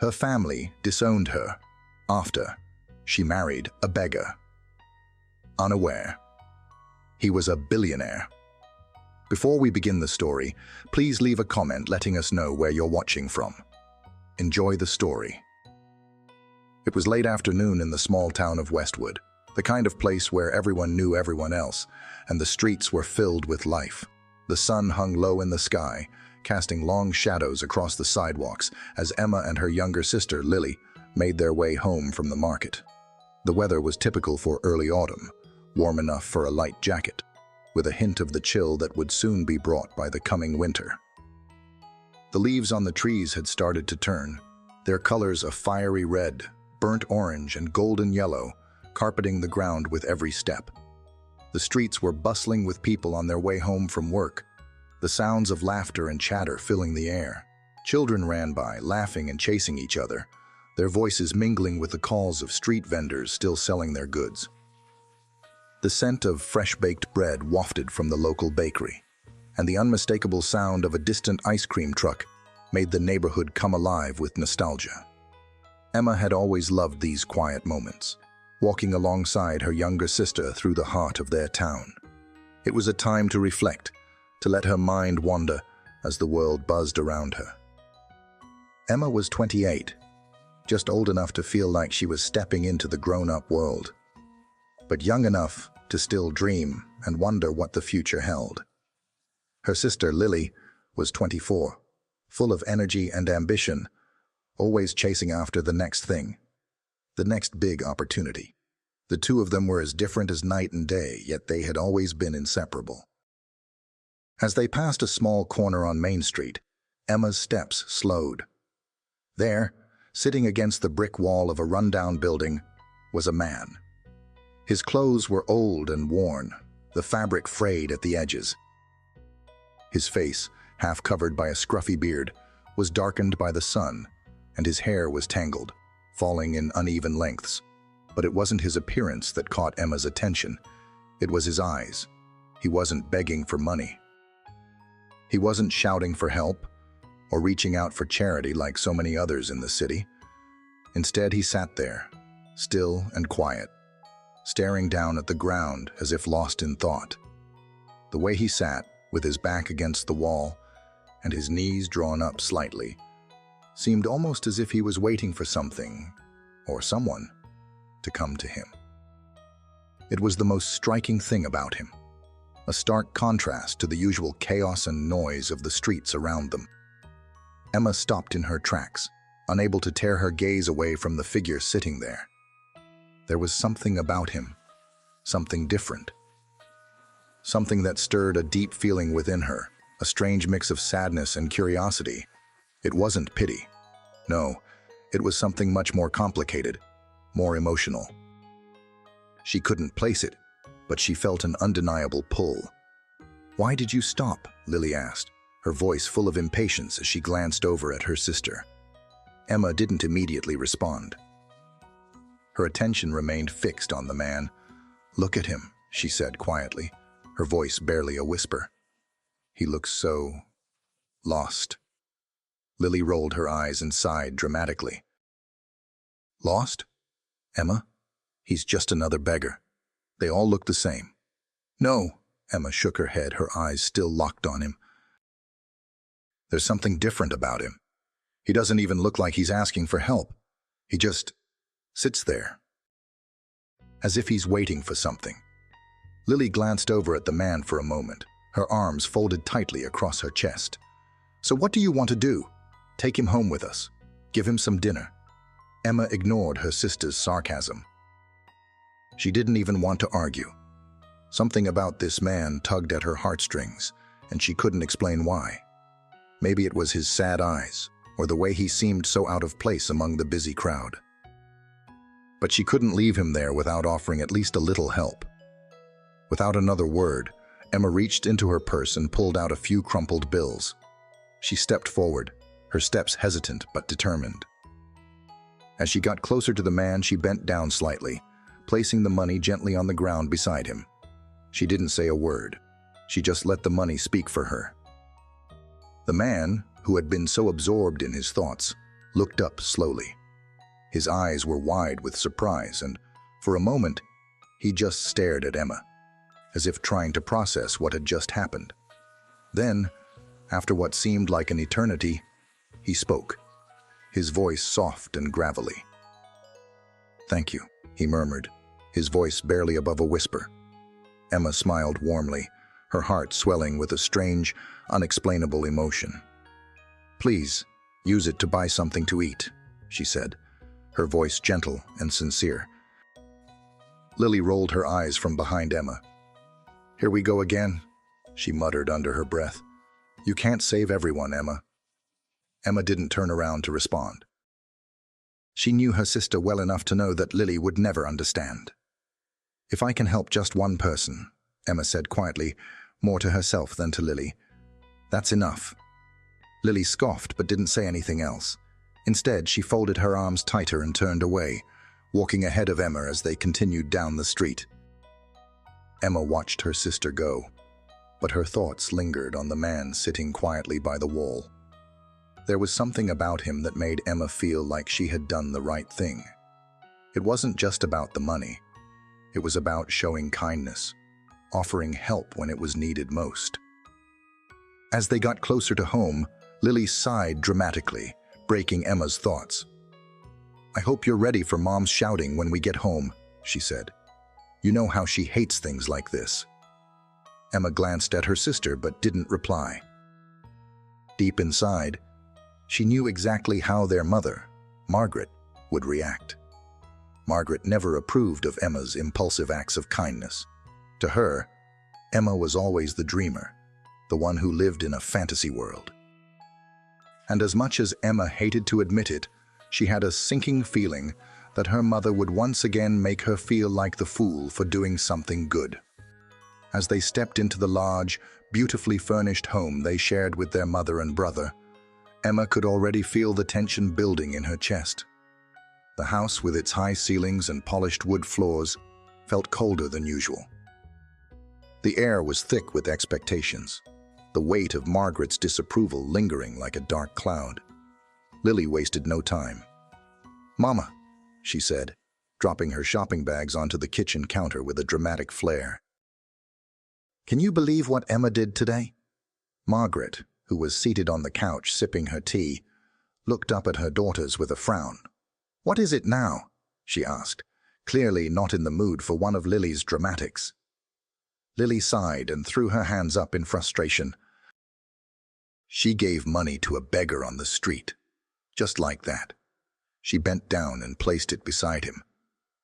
Her family disowned her after she married a beggar. Unaware, he was a billionaire. Before we begin the story, please leave a comment letting us know where you're watching from. Enjoy the story. It was late afternoon in the small town of Westwood, the kind of place where everyone knew everyone else, and the streets were filled with life. The sun hung low in the sky, casting long shadows across the sidewalks as Emma and her younger sister, Lily, made their way home from the market. The weather was typical for early autumn, warm enough for a light jacket, with a hint of the chill that would soon be brought by the coming winter. The leaves on the trees had started to turn, their colors a fiery red, burnt orange, and golden yellow, carpeting the ground with every step. The streets were bustling with people on their way home from work, the sounds of laughter and chatter filling the air. Children ran by, laughing and chasing each other, their voices mingling with the calls of street vendors still selling their goods. The scent of fresh-baked bread wafted from the local bakery, and the unmistakable sound of a distant ice cream truck made the neighborhood come alive with nostalgia. Emma had always loved these quiet moments, walking alongside her younger sister through the heart of their town. It was a time to reflect, to let her mind wander as the world buzzed around her. Emma was 28, just old enough to feel like she was stepping into the grown-up world, but young enough to still dream and wonder what the future held. Her sister, Lily, was 24, full of energy and ambition, always chasing after the next thing, the next big opportunity. The two of them were as different as night and day, yet they had always been inseparable. As they passed a small corner on Main Street, Emma's steps slowed. There, sitting against the brick wall of a rundown building, was a man. His clothes were old and worn, the fabric frayed at the edges. His face, half covered by a scruffy beard, was darkened by the sun, and his hair was tangled, falling in uneven lengths. But it wasn't his appearance that caught Emma's attention. It was his eyes. He wasn't begging for money. He wasn't shouting for help or reaching out for charity like so many others in the city. Instead, he sat there, still and quiet, staring down at the ground as if lost in thought. The way he sat, with his back against the wall and his knees drawn up slightly, seemed almost as if he was waiting for something or someone to come to him. It was the most striking thing about him, a stark contrast to the usual chaos and noise of the streets around them. Emma stopped in her tracks, unable to tear her gaze away from the figure sitting there. There was something about him, something different. Something that stirred a deep feeling within her, a strange mix of sadness and curiosity. It wasn't pity. No, it was something much more complicated, more emotional. She couldn't place it, but she felt an undeniable pull. "Why did you stop?" Lily asked, her voice full of impatience as she glanced over at her sister. Emma didn't immediately respond. Her attention remained fixed on the man. "Look at him," she said quietly, her voice barely a whisper. "He looks so lost." Lily rolled her eyes and sighed dramatically. "Lost? Emma? He's just another beggar. They all look the same." "No," Emma shook her head, her eyes still locked on him. "There's something different about him. He doesn't even look like he's asking for help. He just sits there, as if he's waiting for something." Lily glanced over at the man for a moment, her arms folded tightly across her chest. "So what do you want to do? Take him home with us? Give him some dinner?" Emma ignored her sister's sarcasm. She didn't even want to argue. Something about this man tugged at her heartstrings, and she couldn't explain why. Maybe it was his sad eyes, or the way he seemed so out of place among the busy crowd. But she couldn't leave him there without offering at least a little help. Without another word, Emma reached into her purse and pulled out a few crumpled bills. She stepped forward, her steps hesitant but determined. As she got closer to the man, she bent down slightly, placing the money gently on the ground beside him. She didn't say a word. She just let the money speak for her. The man, who had been so absorbed in his thoughts, looked up slowly. His eyes were wide with surprise, and for a moment, he just stared at Emma, as if trying to process what had just happened. Then, after what seemed like an eternity, he spoke, his voice soft and gravelly. "Thank you," he murmured, his voice barely above a whisper. Emma smiled warmly, her heart swelling with a strange, unexplainable emotion. "Please, use it to buy something to eat," she said, her voice gentle and sincere. Lily rolled her eyes from behind Emma. "Here we go again," she muttered under her breath. "You can't save everyone, Emma." Emma didn't turn around to respond. She knew her sister well enough to know that Lily would never understand. "If I can help just one person," Emma said quietly, more to herself than to Lily, "that's enough." Lily scoffed but didn't say anything else. Instead, she folded her arms tighter and turned away, walking ahead of Emma as they continued down the street. Emma watched her sister go, but her thoughts lingered on the man sitting quietly by the wall. There was something about him that made Emma feel like she had done the right thing. It wasn't just about the money. It was about showing kindness, offering help when it was needed most. As they got closer to home, Lily sighed dramatically, breaking Emma's thoughts. "I hope you're ready for Mom's shouting when we get home," she said. "You know how she hates things like this." Emma glanced at her sister but didn't reply. Deep inside, she knew exactly how their mother, Margaret, would react. Margaret never approved of Emma's impulsive acts of kindness. To her, Emma was always the dreamer, the one who lived in a fantasy world. And as much as Emma hated to admit it, she had a sinking feeling that her mother would once again make her feel like the fool for doing something good. As they stepped into the large, beautifully furnished home they shared with their mother and brother, Emma could already feel the tension building in her chest. The house, with its high ceilings and polished wood floors, felt colder than usual. The air was thick with expectations, the weight of Margaret's disapproval lingering like a dark cloud. Lily wasted no time. "Mama," she said, dropping her shopping bags onto the kitchen counter with a dramatic flair. "Can you believe what Emma did today?" Margaret, who was seated on the couch sipping her tea, looked up at her daughters with a frown. "What is it now?" she asked, clearly not in the mood for one of Lily's dramatics. Lily sighed and threw her hands up in frustration. "She gave money to a beggar on the street. Just like that." She bent down and placed it beside him,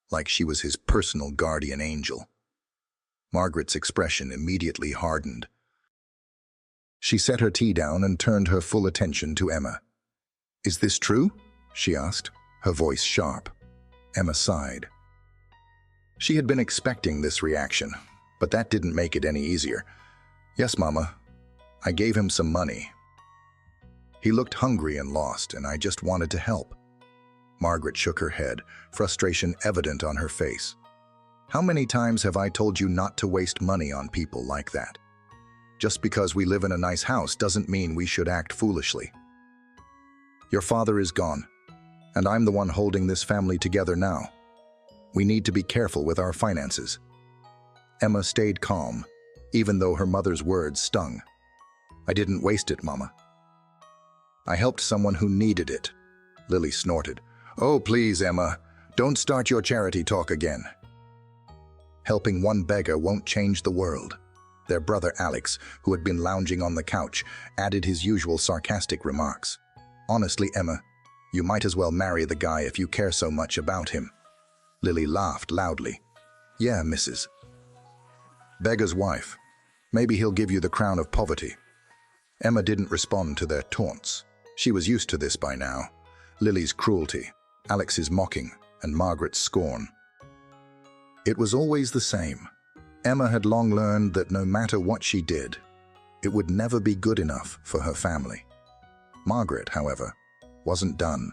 like she was his personal guardian angel. Margaret's expression immediately hardened. She set her tea down and turned her full attention to Emma. "Is this true?" she asked, her voice sharp. Emma sighed. She had been expecting this reaction, but that didn't make it any easier. "Yes, Mama. I gave him some money. He looked hungry and lost, and I just wanted to help." Margaret shook her head, frustration evident on her face. "How many times have I told you not to waste money on people like that? Just because we live in a nice house doesn't mean we should act foolishly. Your father is gone, and I'm the one holding this family together now. We need to be careful with our finances." Emma stayed calm, even though her mother's words stung. "I didn't waste it, Mama. I helped someone who needed it." Lily snorted. "Oh, please, Emma, don't start your charity talk again." "Helping one beggar won't change the world." Their brother Alex, who had been lounging on the couch, added his usual sarcastic remarks. "Honestly, Emma, you might as well marry the guy if you care so much about him." Lily laughed loudly. "Yeah, Mrs. Beggar's wife. Maybe he'll give you the crown of poverty." Emma didn't respond to their taunts. She was used to this by now. Lily's cruelty, Alex's mocking, and Margaret's scorn. It was always the same. Emma had long learned that no matter what she did, it would never be good enough for her family. Margaret, however, wasn't done.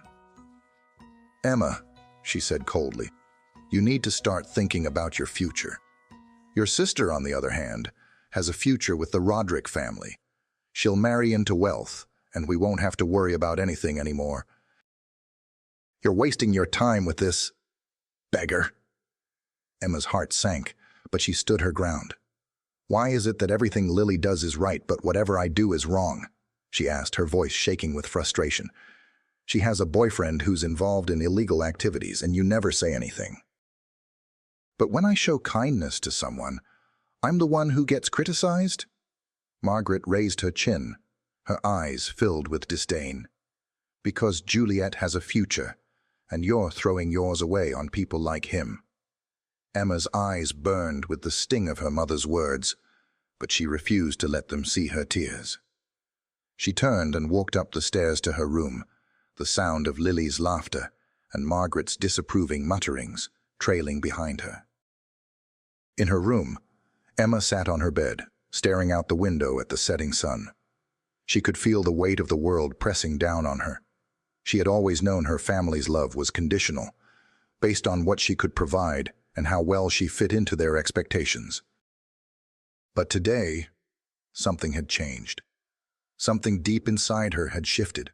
"Emma," she said coldly, "you need to start thinking about your future. Your sister, on the other hand, has a future with the Roderick family. She'll marry into wealth, and we won't have to worry about anything anymore. You're wasting your time with this beggar. Emma's heart sank, but she stood her ground. Why is it that everything Lily does is right, but whatever I do is wrong? She asked, her voice shaking with frustration. She has a boyfriend who's involved in illegal activities, and you never say anything. But when I show kindness to someone, I'm the one who gets criticized? Margaret raised her chin, her eyes filled with disdain. Because Juliet has a future, and you're throwing yours away on people like him. Emma's eyes burned with the sting of her mother's words, but she refused to let them see her tears. She turned and walked up the stairs to her room, the sound of Lily's laughter and Margaret's disapproving mutterings trailing behind her. In her room, Emma sat on her bed, staring out the window at the setting sun. She could feel the weight of the world pressing down on her. She had always known her family's love was conditional, based on what she could provide and how well she fit into their expectations. But today, something had changed. Something deep inside her had shifted.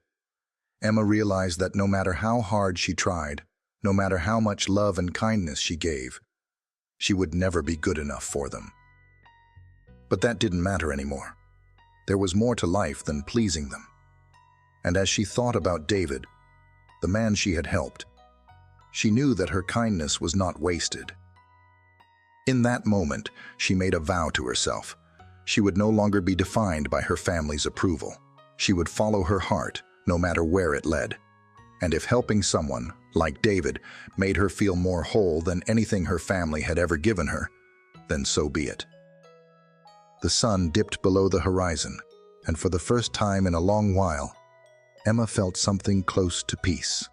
Emma realized that no matter how hard she tried, no matter how much love and kindness she gave, she would never be good enough for them. But that didn't matter anymore. There was more to life than pleasing them. And as she thought about David, the man she had helped, she knew that her kindness was not wasted. In that moment, she made a vow to herself. She would no longer be defined by her family's approval. She would follow her heart, no matter where it led. And if helping someone, like David, made her feel more whole than anything her family had ever given her, then so be it. The sun dipped below the horizon, and for the first time in a long while, Emma felt something close to peace.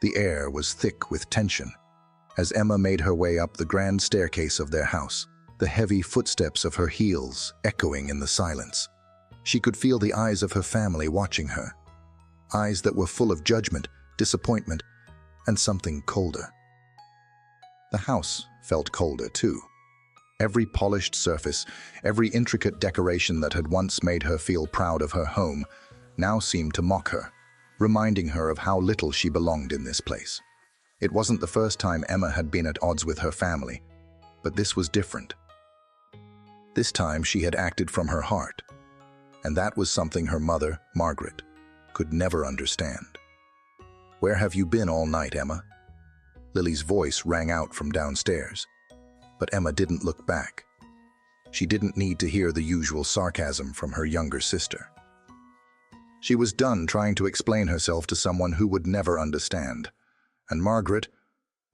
The air was thick with tension. As Emma made her way up the grand staircase of their house, the heavy footsteps of her heels echoing in the silence, she could feel the eyes of her family watching her. Eyes that were full of judgment, disappointment, and something colder. The house felt colder too. Every polished surface, every intricate decoration that had once made her feel proud of her home, now seemed to mock her, reminding her of how little she belonged in this place. It wasn't the first time Emma had been at odds with her family, but this was different. This time she had acted from her heart, and that was something her mother, Margaret, could never understand. "Where have you been all night, Emma?" Lily's voice rang out from downstairs, but Emma didn't look back. She didn't need to hear the usual sarcasm from her younger sister. She was done trying to explain herself to someone who would never understand. And Margaret,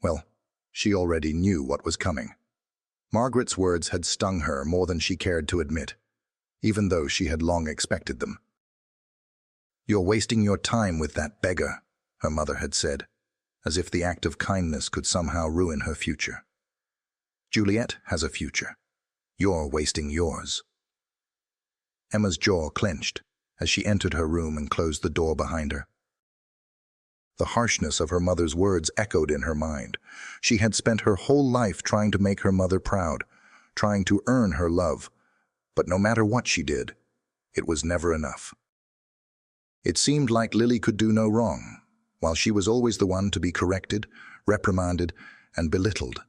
well, she already knew what was coming. Margaret's words had stung her more than she cared to admit, even though she had long expected them. "You're wasting your time with that beggar," her mother had said, as if the act of kindness could somehow ruin her future. "Juliet has a future. You're wasting yours." Emma's jaw clenched as she entered her room and closed the door behind her. The harshness of her mother's words echoed in her mind. She had spent her whole life trying to make her mother proud, trying to earn her love, but no matter what she did, it was never enough. It seemed like Lily could do no wrong, while she was always the one to be corrected, reprimanded, and belittled.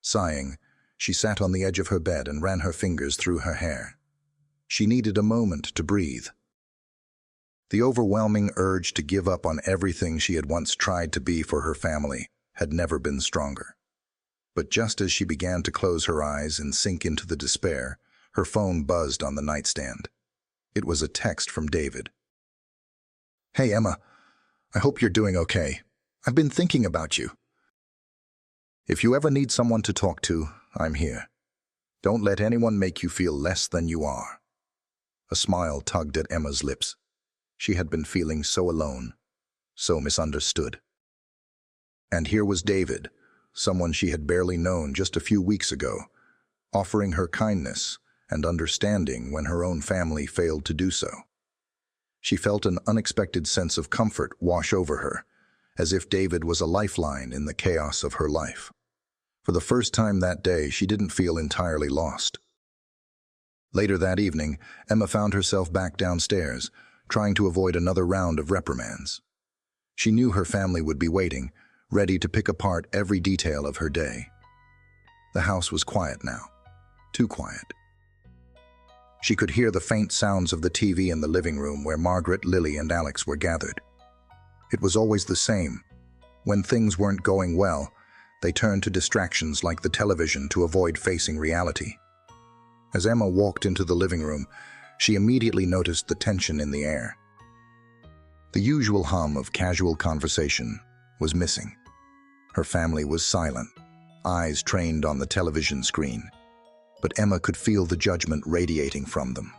Sighing, she sat on the edge of her bed and ran her fingers through her hair. She needed a moment to breathe. The overwhelming urge to give up on everything she had once tried to be for her family had never been stronger. But just as she began to close her eyes and sink into the despair, her phone buzzed on the nightstand. It was a text from David. "Hey, Emma. I hope you're doing okay. I've been thinking about you. If you ever need someone to talk to, I'm here. Don't let anyone make you feel less than you are." A smile tugged at Emma's lips. She had been feeling so alone, so misunderstood. And here was David, someone she had barely known just a few weeks ago, offering her kindness and understanding when her own family failed to do so. She felt an unexpected sense of comfort wash over her, as if David was a lifeline in the chaos of her life. For the first time that day, she didn't feel entirely lost. Later that evening, Emma found herself back downstairs, trying to avoid another round of reprimands. She knew her family would be waiting, ready to pick apart every detail of her day. The house was quiet now, too quiet. She could hear the faint sounds of the TV in the living room where Margaret, Lily, and Alex were gathered. It was always the same. When things weren't going well, they turned to distractions like the television to avoid facing reality. As Emma walked into the living room, she immediately noticed the tension in the air. The usual hum of casual conversation was missing. Her family was silent, eyes trained on the television screen. But Emma could feel the judgment radiating from them.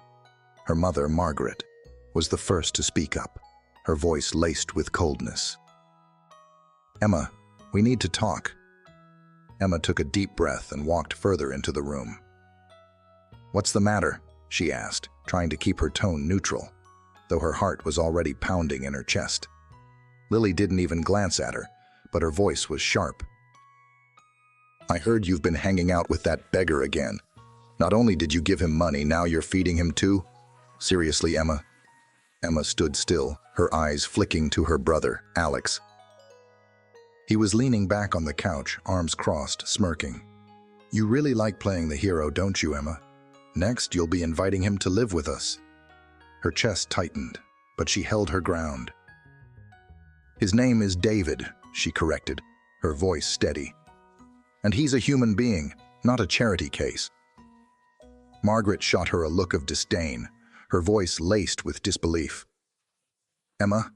Her mother, Margaret, was the first to speak up, her voice laced with coldness. "Emma, we need to talk." Emma took a deep breath and walked further into the room. "What's the matter?" she asked, trying to keep her tone neutral, though her heart was already pounding in her chest. Lily didn't even glance at her, but her voice was sharp. "I heard you've been hanging out with that beggar again. Not only did you give him money, now you're feeding him too? Seriously, Emma?" Emma stood still, her eyes flicking to her brother, Alex. He was leaning back on the couch, arms crossed, smirking. "You really like playing the hero, don't you, Emma? Next, you'll be inviting him to live with us." Her chest tightened, but she held her ground. "His name is David," she corrected, her voice steady. "And he's a human being, not a charity case." Margaret shot her a look of disdain, her voice laced with disbelief. "Emma,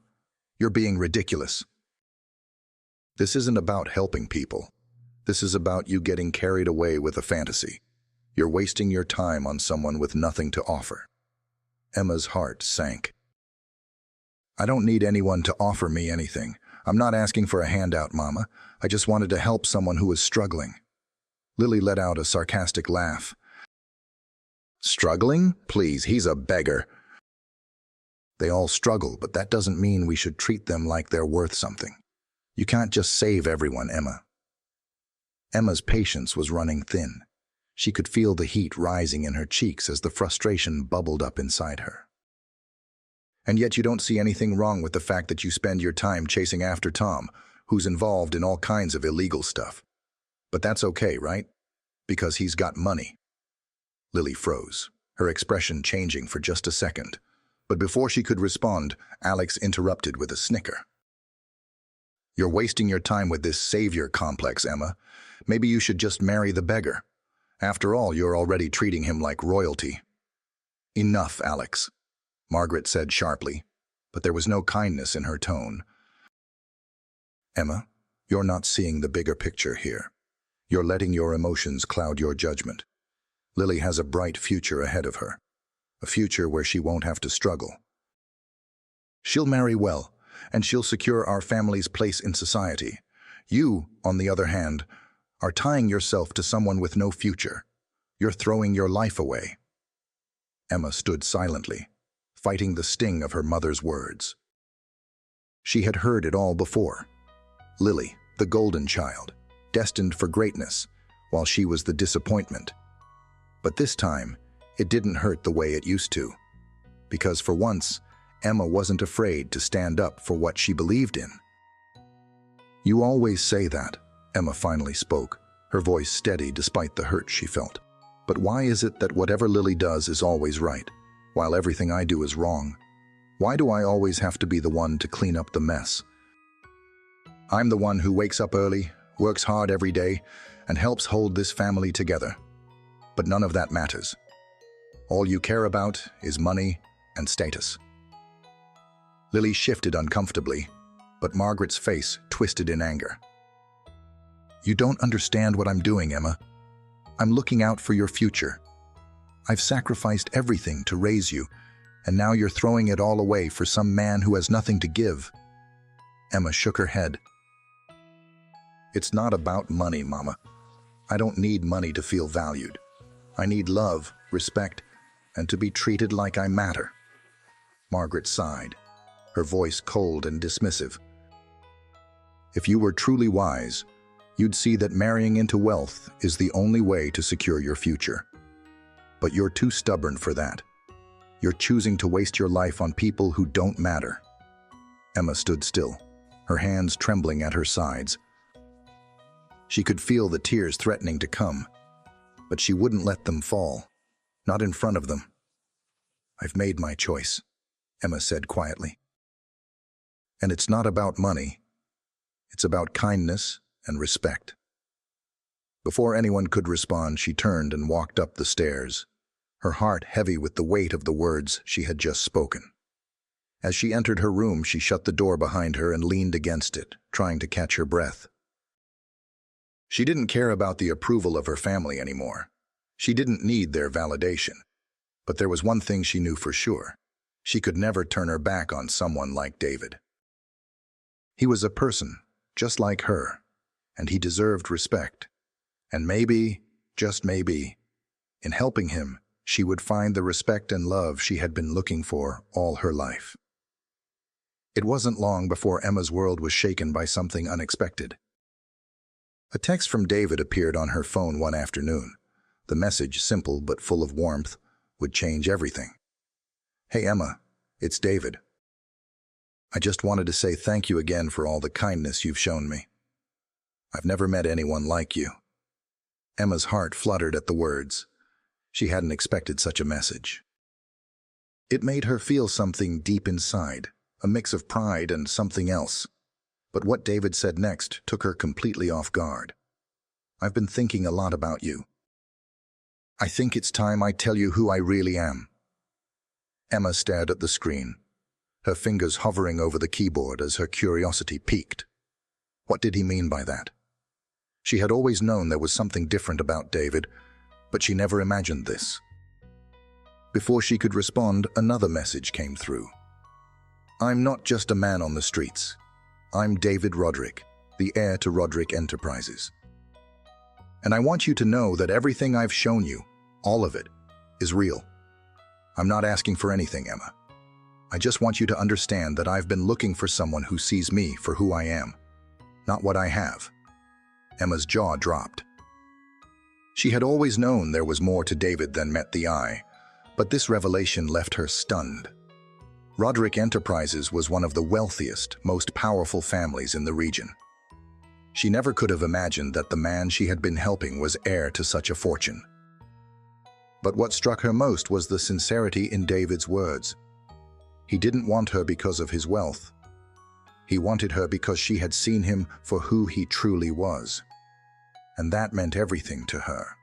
you're being ridiculous. This isn't about helping people. This is about you getting carried away with a fantasy. You're wasting your time on someone with nothing to offer." Emma's heart sank. "I don't need anyone to offer me anything. I'm not asking for a handout, Mama. I just wanted to help someone who was struggling." Lily let out a sarcastic laugh. "Struggling? Please, he's a beggar." "They all struggle, but that doesn't mean we should treat them like they're worth something. You can't just save everyone, Emma." Emma's patience was running thin. She could feel the heat rising in her cheeks as the frustration bubbled up inside her. "And yet you don't see anything wrong with the fact that you spend your time chasing after Tom, who's involved in all kinds of illegal stuff. But that's okay, right? Because he's got money." Lily froze, her expression changing for just a second. But before she could respond, Alex interrupted with a snicker. "You're wasting your time with this savior complex, Emma. Maybe you should just marry the beggar. After all, you're already treating him like royalty." "Enough, Alex," Margaret said sharply, but there was no kindness in her tone. "Emma, you're not seeing the bigger picture here. You're letting your emotions cloud your judgment. Lily has a bright future ahead of her, a future where she won't have to struggle. She'll marry well, and she'll secure our family's place in society. You, on the other hand, are tying yourself to someone with no future. You're throwing your life away." Emma stood silently, fighting the sting of her mother's words. She had heard it all before. Lily, the golden child, destined for greatness, while she was the disappointment. But this time, it didn't hurt the way it used to. Because for once, Emma wasn't afraid to stand up for what she believed in. "You always say that," Emma finally spoke, her voice steady despite the hurt she felt. "But why is it that whatever Lily does is always right, while everything I do is wrong? Why do I always have to be the one to clean up the mess? I'm the one who wakes up early, works hard every day, and helps hold this family together. But none of that matters. All you care about is money and status." Lily shifted uncomfortably, but Margaret's face twisted in anger. "You don't understand what I'm doing, Emma. I'm looking out for your future. I've sacrificed everything to raise you, and now you're throwing it all away for some man who has nothing to give." Emma shook her head. "It's not about money, Mama. I don't need money to feel valued. I need love, respect, and to be treated like I matter." Margaret sighed, her voice cold and dismissive. "If you were truly wise, you'd see that marrying into wealth is the only way to secure your future. But you're too stubborn for that. You're choosing to waste your life on people who don't matter." Emma stood still, her hands trembling at her sides. She could feel the tears threatening to come, but she wouldn't let them fall, not in front of them. "I've made my choice," Emma said quietly. "And it's not about money. It's about kindness and respect." Before anyone could respond, she turned and walked up the stairs, her heart heavy with the weight of the words she had just spoken. As she entered her room, she shut the door behind her and leaned against it, trying to catch her breath. She didn't care about the approval of her family anymore. She didn't need their validation. But there was one thing she knew for sure. She could never turn her back on someone like David. He was a person, just like her, and he deserved respect. And maybe, just maybe, in helping him, she would find the respect and love she had been looking for all her life. It wasn't long before Emma's world was shaken by something unexpected. A text from David appeared on her phone one afternoon. The message, simple but full of warmth, would change everything. "Hey Emma, it's David. I just wanted to say thank you again for all the kindness you've shown me. I've never met anyone like you." Emma's heart fluttered at the words. She hadn't expected such a message. It made her feel something deep inside, a mix of pride and something else. But what David said next took her completely off guard. "I've been thinking a lot about you. I think it's time I tell you who I really am." Emma stared at the screen, her fingers hovering over the keyboard as her curiosity peaked. What did he mean by that? She had always known there was something different about David, but she never imagined this. Before she could respond, another message came through. "I'm not just a man on the streets. I'm David Roderick, the heir to Roderick Enterprises. And I want you to know that everything I've shown you, all of it, is real. I'm not asking for anything, Emma. I just want you to understand that I've been looking for someone who sees me for who I am, not what I have." Emma's jaw dropped. She had always known there was more to David than met the eye, but this revelation left her stunned. Roderick Enterprises was one of the wealthiest, most powerful families in the region. She never could have imagined that the man she had been helping was heir to such a fortune. But what struck her most was the sincerity in David's words. He didn't want her because of his wealth. He wanted her because she had seen him for who he truly was. And that meant everything to her.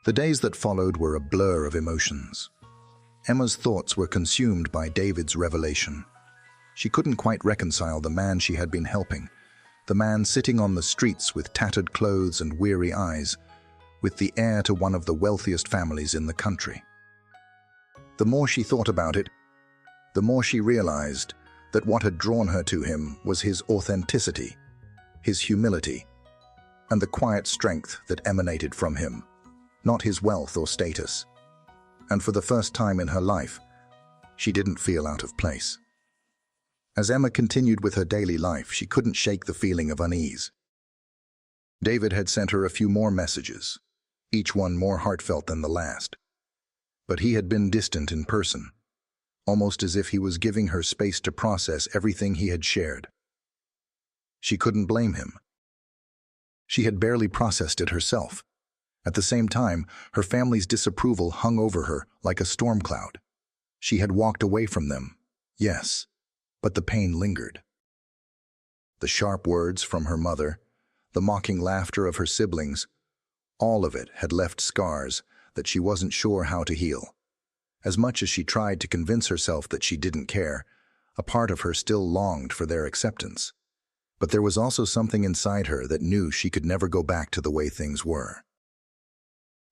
The days that followed were a blur of emotions. Emma's thoughts were consumed by David's revelation. She couldn't quite reconcile the man she had been helping, the man sitting on the streets with tattered clothes and weary eyes, with the heir to one of the wealthiest families in the country. The more she thought about it, the more she realized that what had drawn her to him was his authenticity, his humility, and the quiet strength that emanated from him, not his wealth or status. And for the first time in her life, she didn't feel out of place. As Emma continued with her daily life, she couldn't shake the feeling of unease. David had sent her a few more messages, each one more heartfelt than the last. But he had been distant in person, almost as if he was giving her space to process everything he had shared. She couldn't blame him. She had barely processed it herself. At the same time, her family's disapproval hung over her like a storm cloud. She had walked away from them, yes, but the pain lingered. The sharp words from her mother, the mocking laughter of her siblings, all of it had left scars that she wasn't sure how to heal. As much as she tried to convince herself that she didn't care, a part of her still longed for their acceptance. But there was also something inside her that knew she could never go back to the way things were.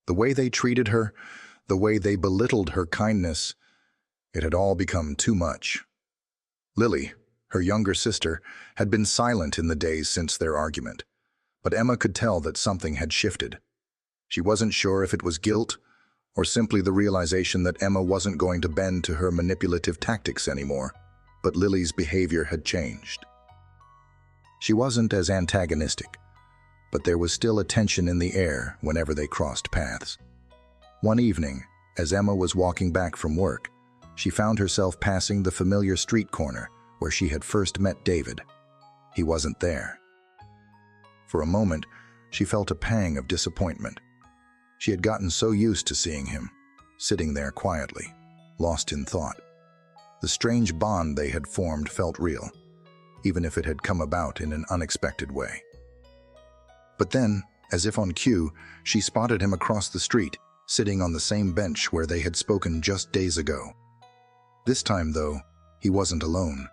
The way they treated her, the way they belittled her kindness, it had all become too much. Lily, her younger sister, had been silent in the days since their argument, but Emma could tell that something had shifted. She wasn't sure if it was guilt or simply the realization that Emma wasn't going to bend to her manipulative tactics anymore, but Lily's behavior had changed. She wasn't as antagonistic, but there was still a tension in the air whenever they crossed paths. One evening, as Emma was walking back from work, she found herself passing the familiar street corner where she had first met David. He wasn't there. For a moment, she felt a pang of disappointment. She had gotten so used to seeing him, sitting there quietly, lost in thought. The strange bond they had formed felt real, even if it had come about in an unexpected way. But then, as if on cue, she spotted him across the street, sitting on the same bench where they had spoken just days ago. This time, though, he wasn't alone.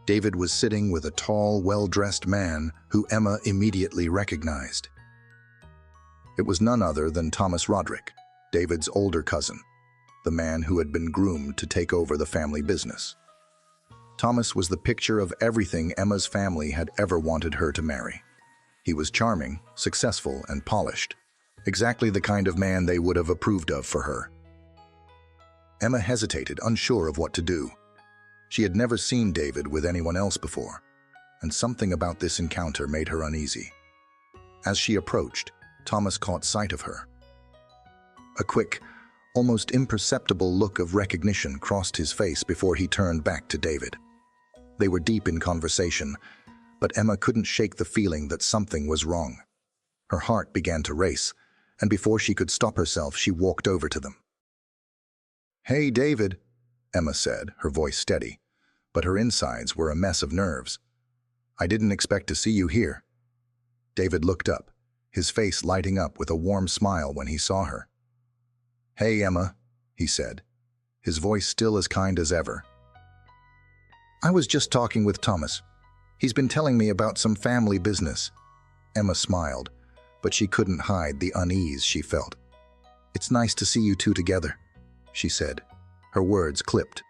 David was sitting with a tall, well-dressed man who Emma immediately recognized. It was none other than Thomas Roderick, David's older cousin, the man who had been groomed to take over the family business. Thomas was the picture of everything Emma's family had ever wanted her to marry. He was charming, successful, and polished, exactly the kind of man they would have approved of for her. Emma hesitated, unsure of what to do. She had never seen David with anyone else before, and something about this encounter made her uneasy. As she approached, Thomas caught sight of her. A quick, almost imperceptible look of recognition crossed his face before he turned back to David. They were deep in conversation, but Emma couldn't shake the feeling that something was wrong. Her heart began to race, and before she could stop herself, she walked over to them. "Hey, David," Emma said, her voice steady, but her insides were a mess of nerves. "I didn't expect to see you here." David looked up, his face lighting up with a warm smile when he saw her. "Hey, Emma," he said, his voice still as kind as ever. "I was just talking with Thomas. He's been telling me about some family business." Emma smiled, but she couldn't hide the unease she felt. "It's nice to see you two together," she said, her words clipped.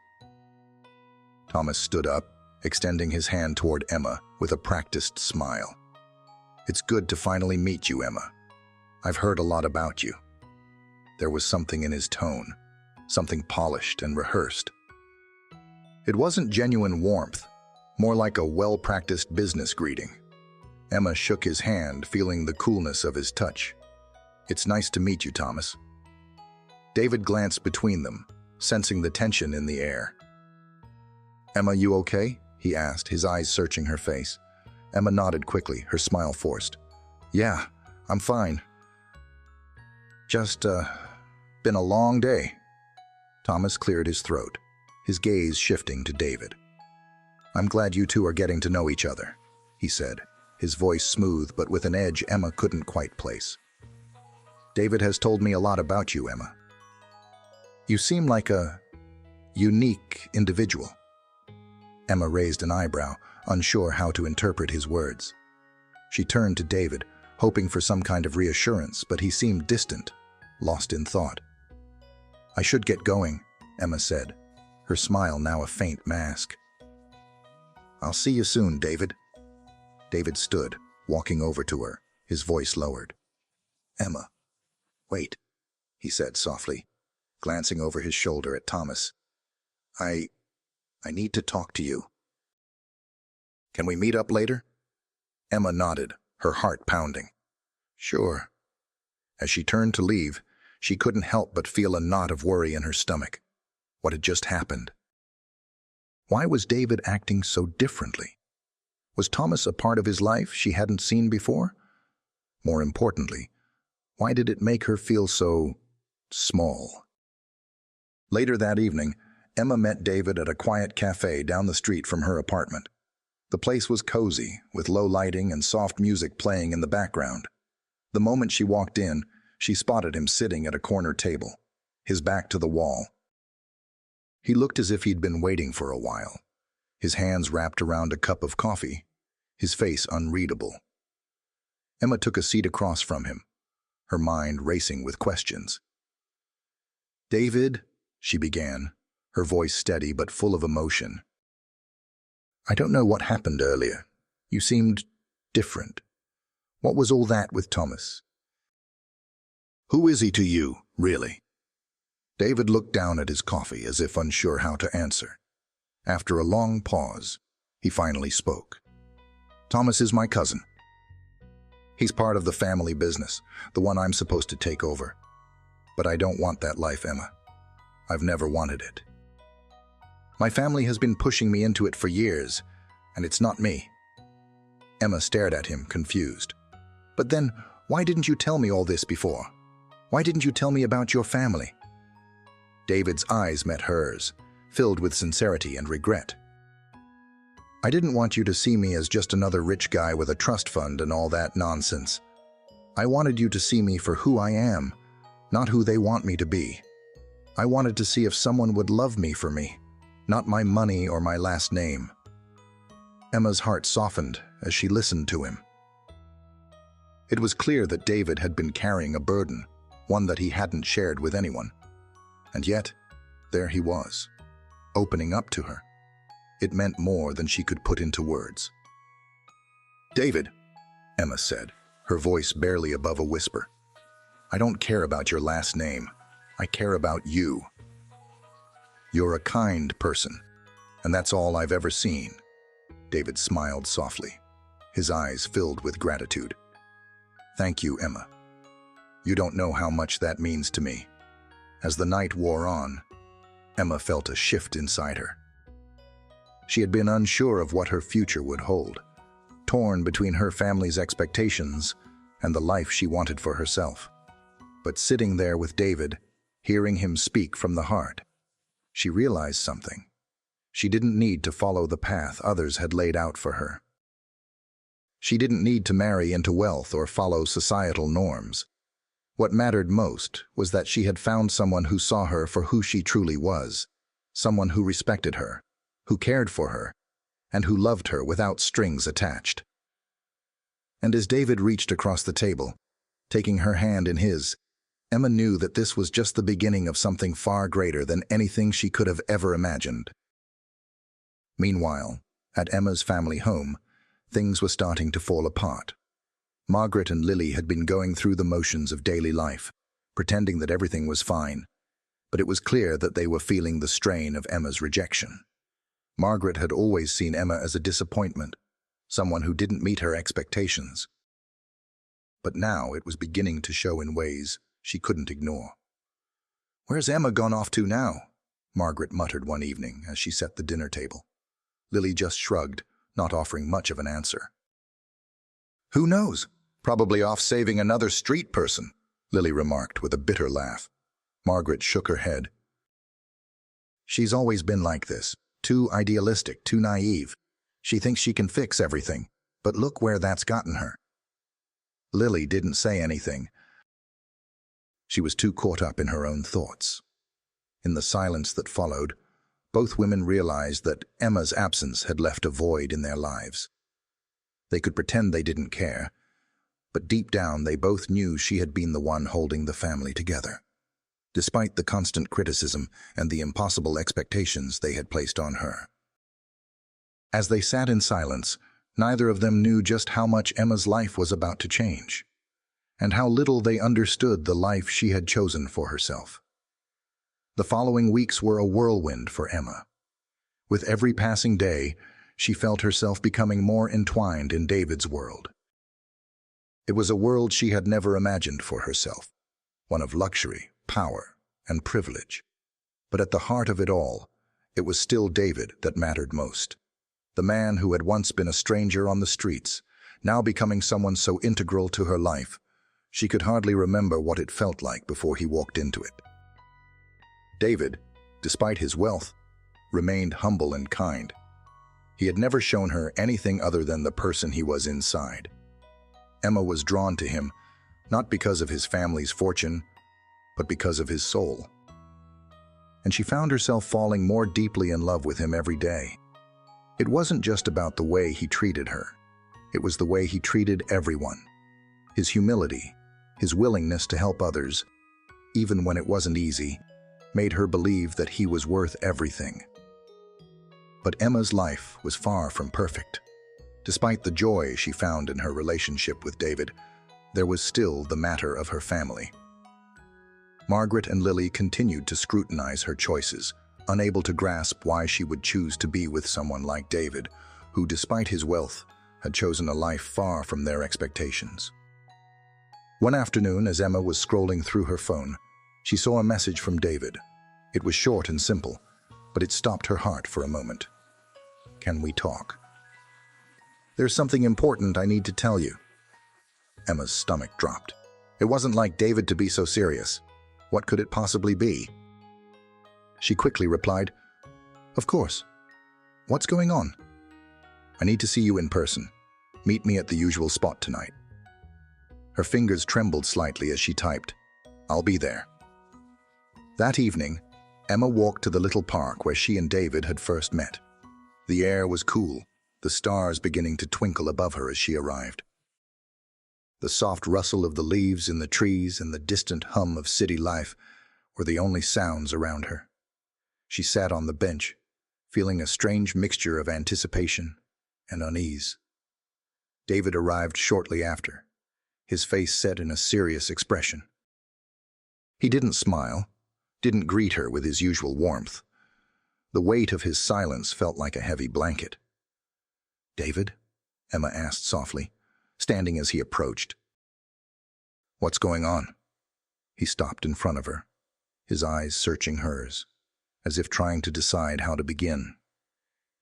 Thomas stood up, extending his hand toward Emma with a practiced smile. "It's good to finally meet you, Emma. I've heard a lot about you." There was something in his tone, something polished and rehearsed. It wasn't genuine warmth, more like a well-practiced business greeting. Emma shook his hand, feeling the coolness of his touch. "It's nice to meet you, Thomas." David glanced between them, sensing the tension in the air. "Emma, you okay?" he asked, his eyes searching her face. Emma nodded quickly, her smile forced. "Yeah, I'm fine. Just, been a long day." Thomas cleared his throat, his gaze shifting to David. "I'm glad you two are getting to know each other," he said, his voice smooth but with an edge Emma couldn't quite place. "David has told me a lot about you, Emma. You seem like a unique individual." Emma raised an eyebrow, unsure how to interpret his words. She turned to David, hoping for some kind of reassurance, but he seemed distant, lost in thought. "I should get going," Emma said, her smile now a faint mask. "I'll see you soon, David." David stood, walking over to her, his voice lowered. "Emma, wait," he said softly, glancing over his shoulder at Thomas. I need to talk to you. Can we meet up later?" Emma nodded, her heart pounding. "Sure." As she turned to leave, she couldn't help but feel a knot of worry in her stomach. What had just happened? Why was David acting so differently? Was Thomas a part of his life she hadn't seen before? More importantly, why did it make her feel so small? Later that evening, Emma met David at a quiet cafe down the street from her apartment. The place was cozy, with low lighting and soft music playing in the background. The moment she walked in, she spotted him sitting at a corner table, his back to the wall. He looked as if he'd been waiting for a while, his hands wrapped around a cup of coffee, his face unreadable. Emma took a seat across from him, her mind racing with questions. "David," she began, her voice steady but full of emotion. "I don't know what happened earlier. You seemed different. What was all that with Thomas? Who is he to you, really?" David looked down at his coffee as if unsure how to answer. After a long pause, he finally spoke. "Thomas is my cousin. He's part of the family business, the one I'm supposed to take over. But I don't want that life, Emma. I've never wanted it. My family has been pushing me into it for years, and it's not me. Emma stared at him, confused. "But then, why didn't you tell me all this before? Why didn't you tell me about your family?" David's eyes met hers, filled with sincerity and regret. "I didn't want you to see me as just another rich guy with a trust fund and all that nonsense. I wanted you to see me for who I am, not who they want me to be. I wanted to see if someone would love me for me, not my money or my last name." Emma's heart softened as she listened to him. It was clear that David had been carrying a burden, one that he hadn't shared with anyone. And yet, there he was, opening up to her. It meant more than she could put into words. "David," Emma said, her voice barely above a whisper, "I don't care about your last name. I care about you. You're a kind person, and that's all I've ever seen." David smiled softly, his eyes filled with gratitude. "Thank you, Emma. You don't know how much that means to me." As the night wore on, Emma felt a shift inside her. She had been unsure of what her future would hold, torn between her family's expectations and the life she wanted for herself. But sitting there with David, hearing him speak from the heart, she realized something. She didn't need to follow the path others had laid out for her. She didn't need to marry into wealth or follow societal norms. What mattered most was that she had found someone who saw her for who she truly was, someone who respected her, who cared for her, and who loved her without strings attached. And as David reached across the table, taking her hand in his, Emma knew that this was just the beginning of something far greater than anything she could have ever imagined. Meanwhile, at Emma's family home, things were starting to fall apart. Margaret and Lily had been going through the motions of daily life, pretending that everything was fine, but it was clear that they were feeling the strain of Emma's rejection. Margaret had always seen Emma as a disappointment, someone who didn't meet her expectations. But now it was beginning to show in ways she couldn't ignore. "Where's Emma gone off to now?" Margaret muttered one evening as she set the dinner table. Lily just shrugged, not offering much of an answer. "Who knows? Probably off saving another street person," Lily remarked with a bitter laugh. Margaret shook her head. "She's always been like this, too idealistic, too naive. She thinks she can fix everything, but look where that's gotten her." Lily didn't say anything. She was too caught up in her own thoughts. In the silence that followed, both women realized that Emma's absence had left a void in their lives. They could pretend they didn't care, but deep down they both knew she had been the one holding the family together, despite the constant criticism and the impossible expectations they had placed on her. As they sat in silence, neither of them knew just how much Emma's life was about to change, and how little they understood the life she had chosen for herself. The following weeks were a whirlwind for Emma. With every passing day, she felt herself becoming more entwined in David's world. It was a world she had never imagined for herself, one of luxury, power, and privilege. But at the heart of it all, it was still David that mattered most. The man who had once been a stranger on the streets, now becoming someone so integral to her life, she could hardly remember what it felt like before he walked into it. David, despite his wealth, remained humble and kind. He had never shown her anything other than the person he was inside. Emma was drawn to him, not because of his family's fortune, but because of his soul. And she found herself falling more deeply in love with him every day. It wasn't just about the way he treated her. It was the way he treated everyone. His humility, his willingness to help others, even when it wasn't easy, made her believe that he was worth everything. But Emma's life was far from perfect. Despite the joy she found in her relationship with David, there was still the matter of her family. Margaret and Lily continued to scrutinize her choices, unable to grasp why she would choose to be with someone like David, who, despite his wealth, had chosen a life far from their expectations. One afternoon, as Emma was scrolling through her phone, she saw a message from David. It was short and simple, but it stopped her heart for a moment. "Can we talk?" There's something important I need to tell you. Emma's stomach dropped. It wasn't like David to be so serious. What could it possibly be? She quickly replied, "Of course. What's going on?" "I need to see you in person. Meet me at the usual spot tonight." Her fingers trembled slightly as she typed, "I'll be there." That evening, Emma walked to the little park where she and David had first met. The air was cool, the stars beginning to twinkle above her as she arrived. The soft rustle of the leaves in the trees and the distant hum of city life were the only sounds around her. She sat on the bench, feeling a strange mixture of anticipation and unease. David arrived shortly after, his face set in a serious expression. He didn't smile, didn't greet her with his usual warmth. The weight of his silence felt like a heavy blanket. "David?" Emma asked softly, standing as he approached. "What's going on?" He stopped in front of her, his eyes searching hers, as if trying to decide how to begin.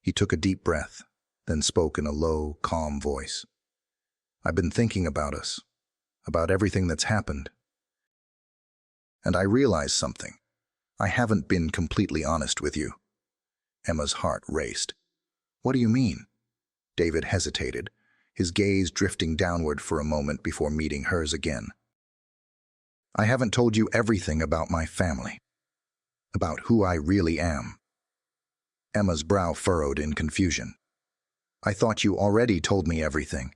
He took a deep breath, then spoke in a low, calm voice. "I've been thinking about us, about everything that's happened. And I realized something. I haven't been completely honest with you." Emma's heart raced. "What do you mean?" David hesitated, his gaze drifting downward for a moment before meeting hers again. "I haven't told you everything about my family, about who I really am." Emma's brow furrowed in confusion. "I thought you already told me everything.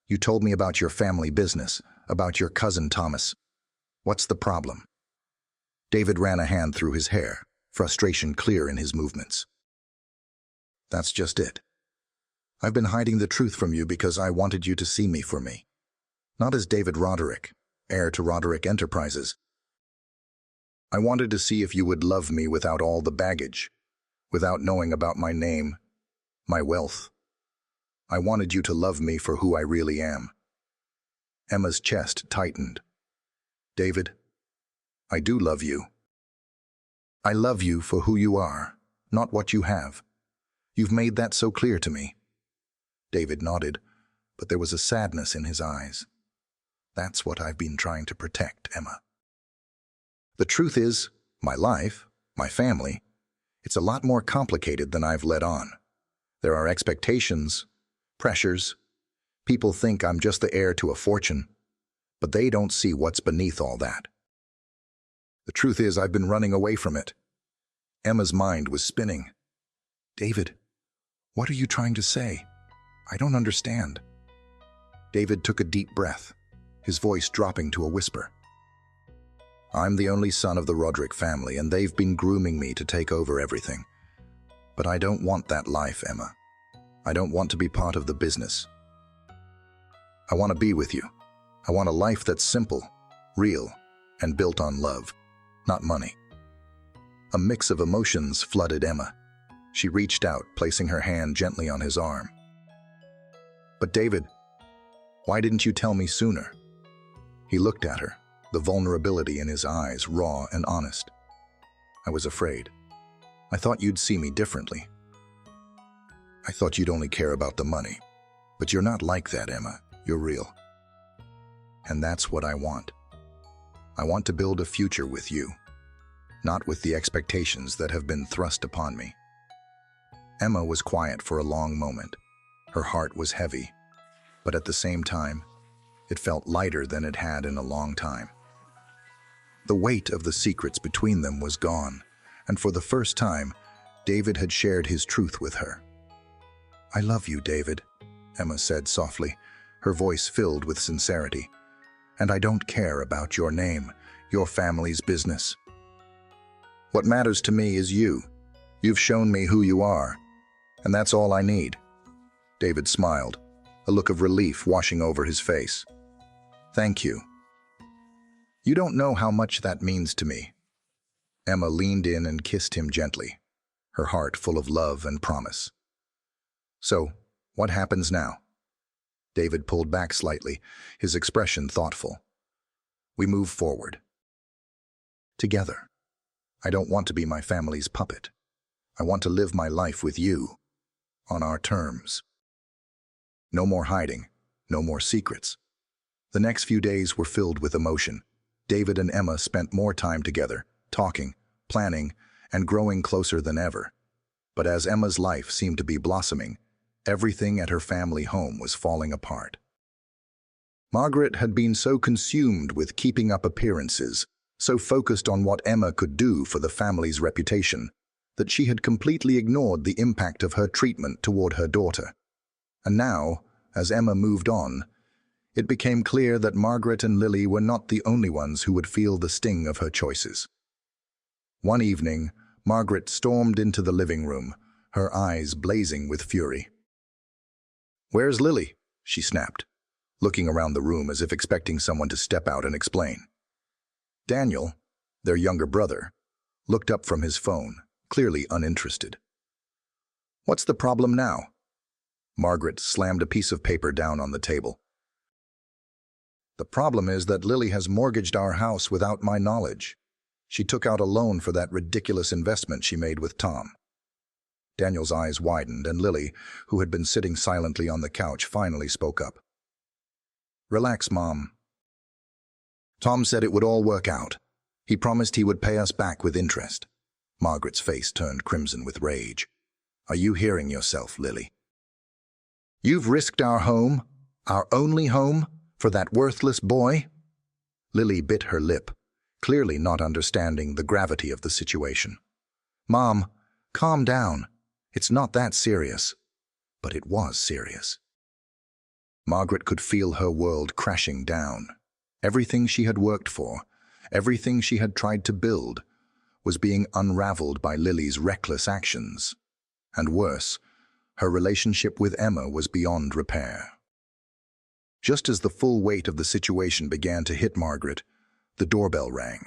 You told me about your family business, about your cousin Thomas. What's the problem?" David ran a hand through his hair, frustration clear in his movements. "That's just it. I've been hiding the truth from you because I wanted you to see me for me. Not as David Roderick, heir to Roderick Enterprises. I wanted to see if you would love me without all the baggage, without knowing about my name, my wealth. I wanted you to love me for who I really am." Emma's chest tightened. "David, I do love you. I love you for who you are, not what you have. You've made that so clear to me." David nodded, but there was a sadness in his eyes. "That's what I've been trying to protect, Emma. The truth is, my life, my family, it's a lot more complicated than I've let on. There are expectations, pressures. People think I'm just the heir to a fortune, but they don't see what's beneath all that. The truth is, I've been running away from it." Emma's mind was spinning. "David, what are you trying to say? I don't understand." David took a deep breath, his voice dropping to a whisper. "I'm the only son of the Roderick family, and they've been grooming me to take over everything. But I don't want that life, Emma. I don't want to be part of the business. I want to be with you. I want a life that's simple, real, and built on love, not money." A mix of emotions flooded Emma. She reached out, placing her hand gently on his arm. "But David, why didn't you tell me sooner?" He looked at her, the vulnerability in his eyes raw and honest. "I was afraid. I thought you'd see me differently. I thought you'd only care about the money. But you're not like that, Emma. You're real. And that's what I want. I want to build a future with you, not with the expectations that have been thrust upon me." Emma was quiet for a long moment. Her heart was heavy, but at the same time, it felt lighter than it had in a long time. The weight of the secrets between them was gone, and for the first time, David had shared his truth with her. "I love you, David," Emma said softly, her voice filled with sincerity. "And I don't care about your name, your family's business. What matters to me is you. You've shown me who you are, and that's all I need." David smiled, a look of relief washing over his face. "Thank you. You don't know how much that means to me." Emma leaned in and kissed him gently, her heart full of love and promise. "So, what happens now?" David pulled back slightly, his expression thoughtful. "We move forward. Together. I don't want to be my family's puppet. I want to live my life with you, on our terms." No more hiding, no more secrets. The next few days were filled with emotion. David and Emma spent more time together, talking, planning, and growing closer than ever. But as Emma's life seemed to be blossoming, everything at her family home was falling apart. Margaret had been so consumed with keeping up appearances, so focused on what Emma could do for the family's reputation, that she had completely ignored the impact of her treatment toward her daughter. And now, as Emma moved on, it became clear that Margaret and Lily were not the only ones who would feel the sting of her choices. One evening, Margaret stormed into the living room, her eyes blazing with fury. "Where's Lily?" she snapped, looking around the room as if expecting someone to step out and explain. Daniel, their younger brother, looked up from his phone, clearly uninterested. "What's the problem now?" Margaret slammed a piece of paper down on the table. "The problem is that Lily has mortgaged our house without my knowledge. She took out a loan for that ridiculous investment she made with Tom." Daniel's eyes widened, and Lily, who had been sitting silently on the couch, finally spoke up. "Relax, Mom. Tom said it would all work out. He promised he would pay us back with interest." Margaret's face turned crimson with rage. "Are you hearing yourself, Lily? You've risked our home, our only home, for that worthless boy?" Lily bit her lip, clearly not understanding the gravity of the situation. "Mom, calm down. It's not that serious." But it was serious. Margaret could feel her world crashing down. Everything she had worked for, everything she had tried to build, was being unraveled by Lily's reckless actions. And worse, her relationship with Emma was beyond repair. Just as the full weight of the situation began to hit Margaret, the doorbell rang.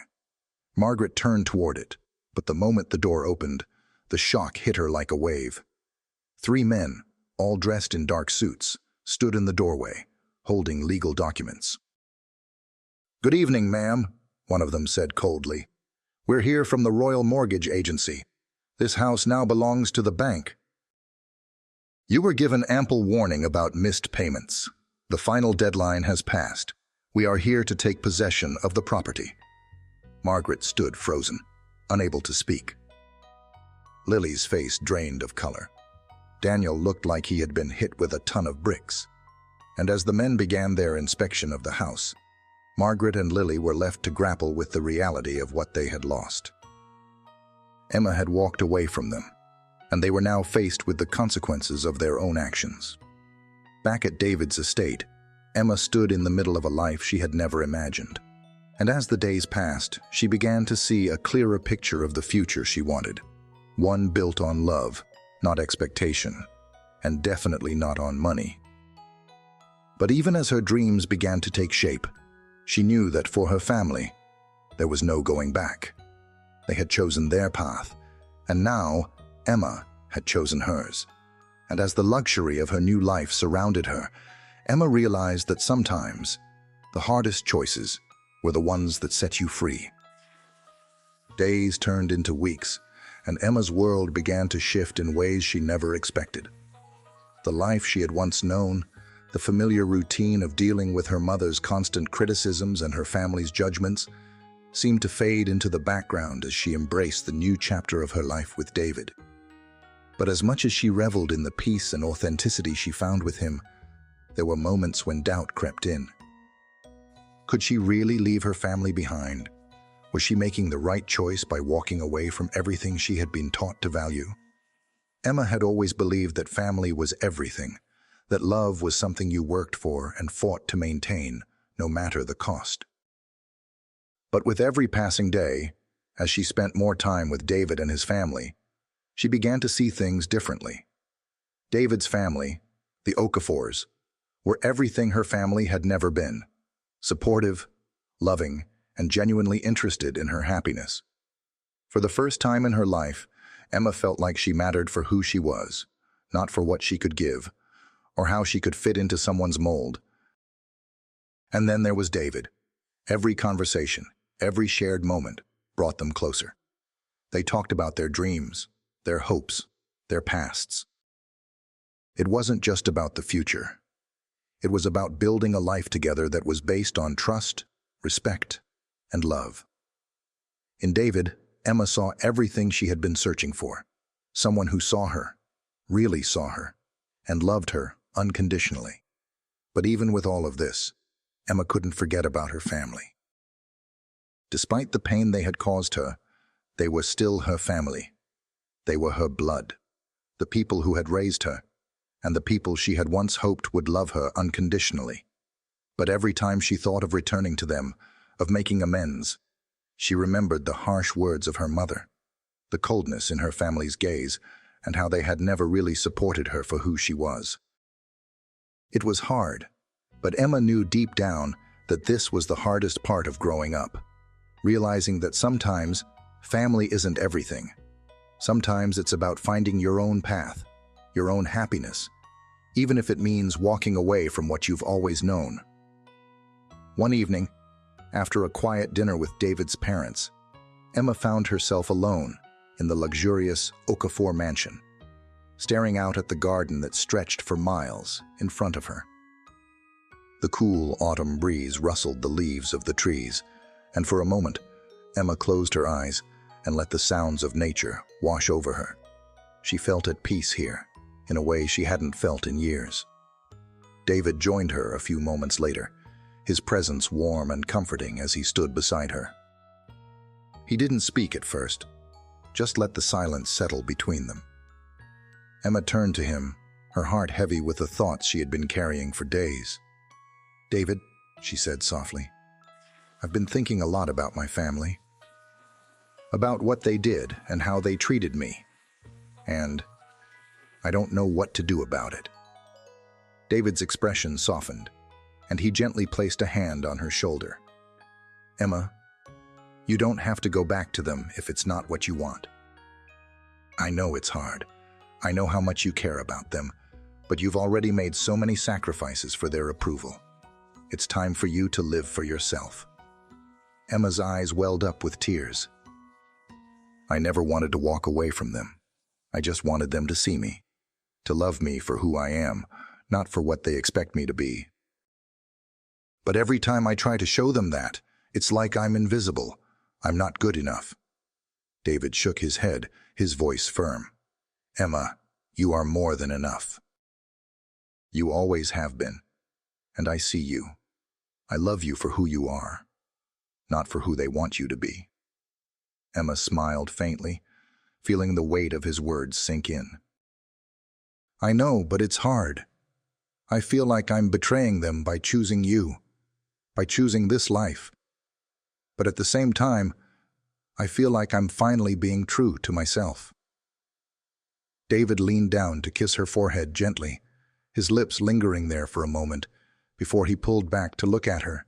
Margaret turned toward it, but the moment the door opened, the shock hit her like a wave. 3 men, all dressed in dark suits, stood in the doorway, holding legal documents. "Good evening, ma'am," one of them said coldly. "We're here from the Royal Mortgage Agency. This house now belongs to the bank. You were given ample warning about missed payments. The final deadline has passed. We are here to take possession of the property." Margaret stood frozen, unable to speak. Lily's face drained of color. Daniel looked like he had been hit with a ton of bricks. And as the men began their inspection of the house, Margaret and Lily were left to grapple with the reality of what they had lost. Emma had walked away from them, and they were now faced with the consequences of their own actions. Back at David's estate, Emma stood in the middle of a life she had never imagined. And as the days passed, she began to see a clearer picture of the future she wanted. One built on love, not expectation, and definitely not on money. But even as her dreams began to take shape, she knew that for her family, there was no going back. They had chosen their path, and now Emma had chosen hers. And as the luxury of her new life surrounded her, Emma realized that sometimes the hardest choices were the ones that set you free. Days turned into weeks, and Emma's world began to shift in ways she never expected. The life she had once known, the familiar routine of dealing with her mother's constant criticisms and her family's judgments, seemed to fade into the background as she embraced the new chapter of her life with David. But as much as she reveled in the peace and authenticity she found with him, there were moments when doubt crept in. Could she really leave her family behind? Was she making the right choice by walking away from everything she had been taught to value? Emma had always believed that family was everything, that love was something you worked for and fought to maintain, no matter the cost. But with every passing day, as she spent more time with David and his family, she began to see things differently. David's family, the Okafors, were everything her family had never been: supportive, loving, and genuinely interested in her happiness. For the first time in her life, Emma felt like she mattered for who she was, not for what she could give, or how she could fit into someone's mold. And then there was David. Every conversation, every shared moment brought them closer. They talked about their dreams, their hopes, their pasts. It wasn't just about the future. It was about building a life together that was based on trust, respect, and love. In David, Emma saw everything she had been searching for. Someone who saw her, really saw her, and loved her unconditionally. But even with all of this, Emma couldn't forget about her family. Despite the pain they had caused her, they were still her family. They were her blood, the people who had raised her, and the people she had once hoped would love her unconditionally. But every time she thought of returning to them, of making amends, she remembered the harsh words of her mother, the coldness in her family's gaze, and how they had never really supported her for who she was. It was hard, but Emma knew deep down that this was the hardest part of growing up, realizing that sometimes family isn't everything. Sometimes it's about finding your own path, your own happiness, even if it means walking away from what you've always known. One evening, after a quiet dinner with David's parents, Emma found herself alone in the luxurious Okafor mansion, staring out at the garden that stretched for miles in front of her. The cool autumn breeze rustled the leaves of the trees, and for a moment, Emma closed her eyes and let the sounds of nature wash over her. She felt at peace here, in a way she hadn't felt in years. David joined her a few moments later, his presence warm and comforting as he stood beside her. He didn't speak at first, just let the silence settle between them. Emma turned to him, her heart heavy with the thoughts she had been carrying for days. "David," she said softly, "I've been thinking a lot about my family, about what they did and how they treated me, and I don't know what to do about it." David's expression softened, and he gently placed a hand on her shoulder. "Emma, you don't have to go back to them if it's not what you want. I know it's hard. I know how much you care about them, but you've already made so many sacrifices for their approval. It's time for you to live for yourself." Emma's eyes welled up with tears. "I never wanted to walk away from them. I just wanted them to see me, to love me for who I am, not for what they expect me to be. But every time I try to show them that, it's like I'm invisible. I'm not good enough." David shook his head, his voice firm. "Emma, you are more than enough. You always have been, and I see you. I love you for who you are, not for who they want you to be." Emma smiled faintly, feeling the weight of his words sink in. "I know, but it's hard. I feel like I'm betraying them by choosing you, by choosing this life. But at the same time, I feel like I'm finally being true to myself." David leaned down to kiss her forehead gently, his lips lingering there for a moment, before he pulled back to look at her.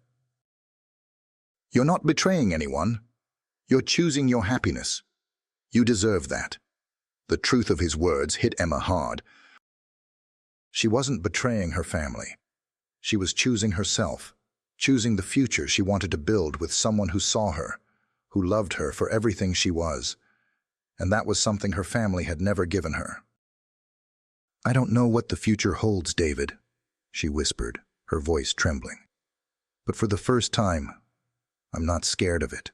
"You're not betraying anyone. You're choosing your happiness. You deserve that." The truth of his words hit Emma hard. She wasn't betraying her family. She was choosing herself, choosing the future she wanted to build with someone who saw her, who loved her for everything she was. And that was something her family had never given her. "I don't know what the future holds, David," she whispered, her voice trembling. "But for the first time, I'm not scared of it."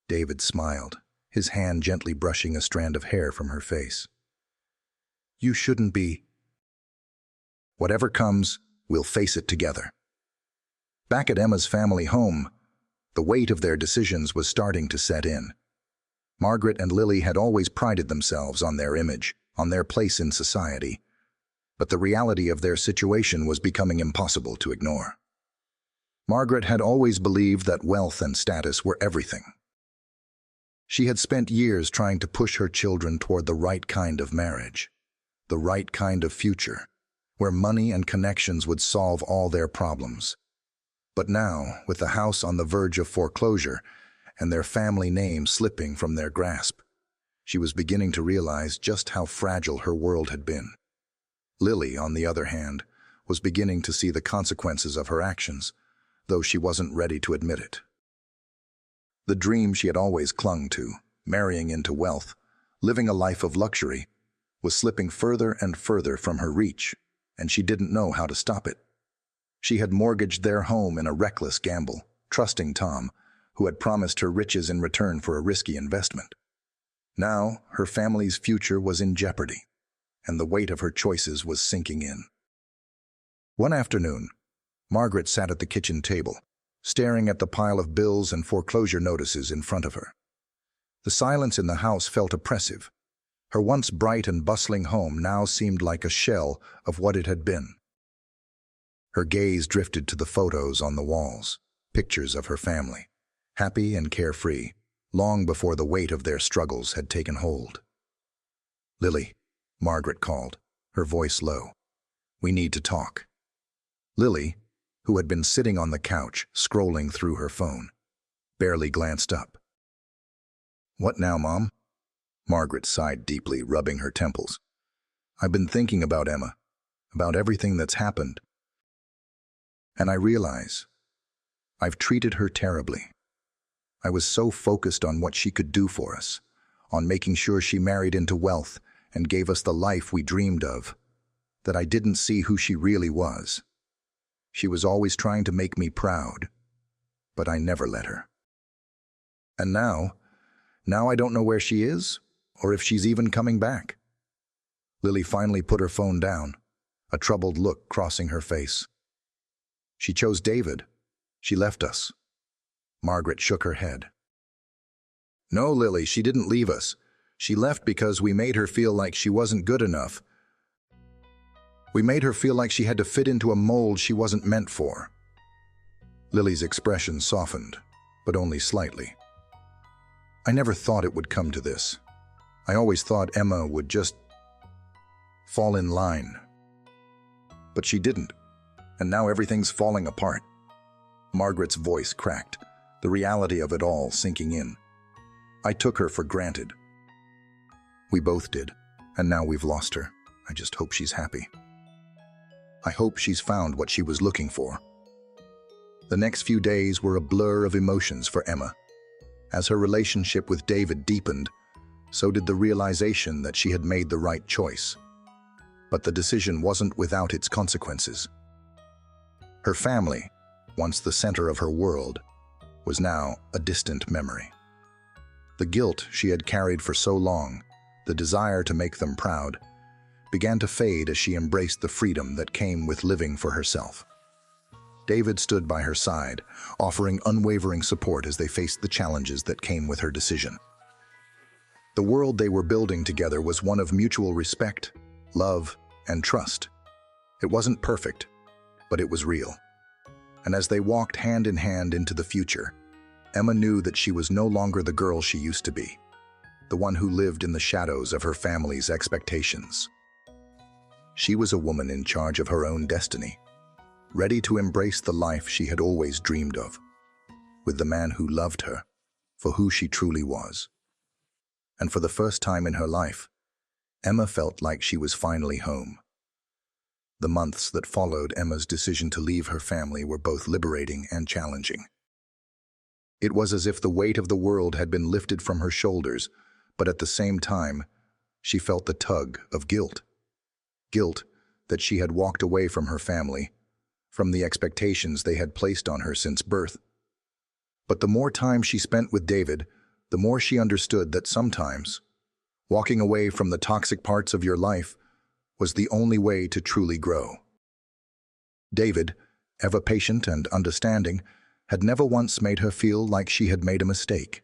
David smiled, his hand gently brushing a strand of hair from her face. "You shouldn't be. Whatever comes, we'll face it together." Back at Emma's family home, the weight of their decisions was starting to set in. Margaret and Lily had always prided themselves on their image, on their place in society, but the reality of their situation was becoming impossible to ignore. Margaret had always believed that wealth and status were everything. She had spent years trying to push her children toward the right kind of marriage, the right kind of future, where money and connections would solve all their problems. But now, with the house on the verge of foreclosure and their family name slipping from their grasp, she was beginning to realize just how fragile her world had been. Lily, on the other hand, was beginning to see the consequences of her actions, though she wasn't ready to admit it. The dream she had always clung to, marrying into wealth, living a life of luxury, was slipping further and further from her reach, and she didn't know how to stop it. She had mortgaged their home in a reckless gamble, trusting Tom, who had promised her riches in return for a risky investment. Now, her family's future was in jeopardy, and the weight of her choices was sinking in. One afternoon, Margaret sat at the kitchen table, staring at the pile of bills and foreclosure notices in front of her. The silence in the house felt oppressive. Her once bright and bustling home now seemed like a shell of what it had been. Her gaze drifted to the photos on the walls, pictures of her family, happy and carefree, long before the weight of their struggles had taken hold. "Lily," Margaret called, her voice low. "We need to talk." Lily, who had been sitting on the couch, scrolling through her phone, barely glanced up. "What now, Mom?" Margaret sighed deeply, rubbing her temples. "I've been thinking about Emma, about everything that's happened. And I realize I've treated her terribly. I was so focused on what she could do for us, on making sure she married into wealth and gave us the life we dreamed of, that I didn't see who she really was. She was always trying to make me proud, but I never let her. And now I don't know where she is, or if she's even coming back." Lily finally put her phone down, a troubled look crossing her face. "She chose David. She left us." Margaret shook her head. "No, Lily, she didn't leave us. She left because we made her feel like she wasn't good enough. We made her feel like she had to fit into a mold she wasn't meant for." Lily's expression softened, but only slightly. "I never thought it would come to this. I always thought Emma would just fall in line. But she didn't, and now everything's falling apart." Margaret's voice cracked, the reality of it all sinking in. "I took her for granted. We both did, and now we've lost her. I just hope she's happy. I hope she's found what she was looking for." The next few days were a blur of emotions for Emma. As her relationship with David deepened, so did the realization that she had made the right choice. But the decision wasn't without its consequences. Her family, once the center of her world, was now a distant memory. The guilt she had carried for so long, the desire to make them proud, began to fade as she embraced the freedom that came with living for herself. David stood by her side, offering unwavering support as they faced the challenges that came with her decision. The world they were building together was one of mutual respect, love, and trust. It wasn't perfect, but it was real. And as they walked hand in hand into the future, Emma knew that she was no longer the girl she used to be, the one who lived in the shadows of her family's expectations. She was a woman in charge of her own destiny, ready to embrace the life she had always dreamed of, with the man who loved her for who she truly was. And for the first time in her life, Emma felt like she was finally home. The months that followed Emma's decision to leave her family were both liberating and challenging. It was as if the weight of the world had been lifted from her shoulders, but at the same time, she felt the tug of guilt. Guilt that she had walked away from her family, from the expectations they had placed on her since birth. But the more time she spent with David, the more she understood that sometimes, walking away from the toxic parts of your life was the only way to truly grow. David, ever patient and understanding, had never once made her feel like she had made a mistake.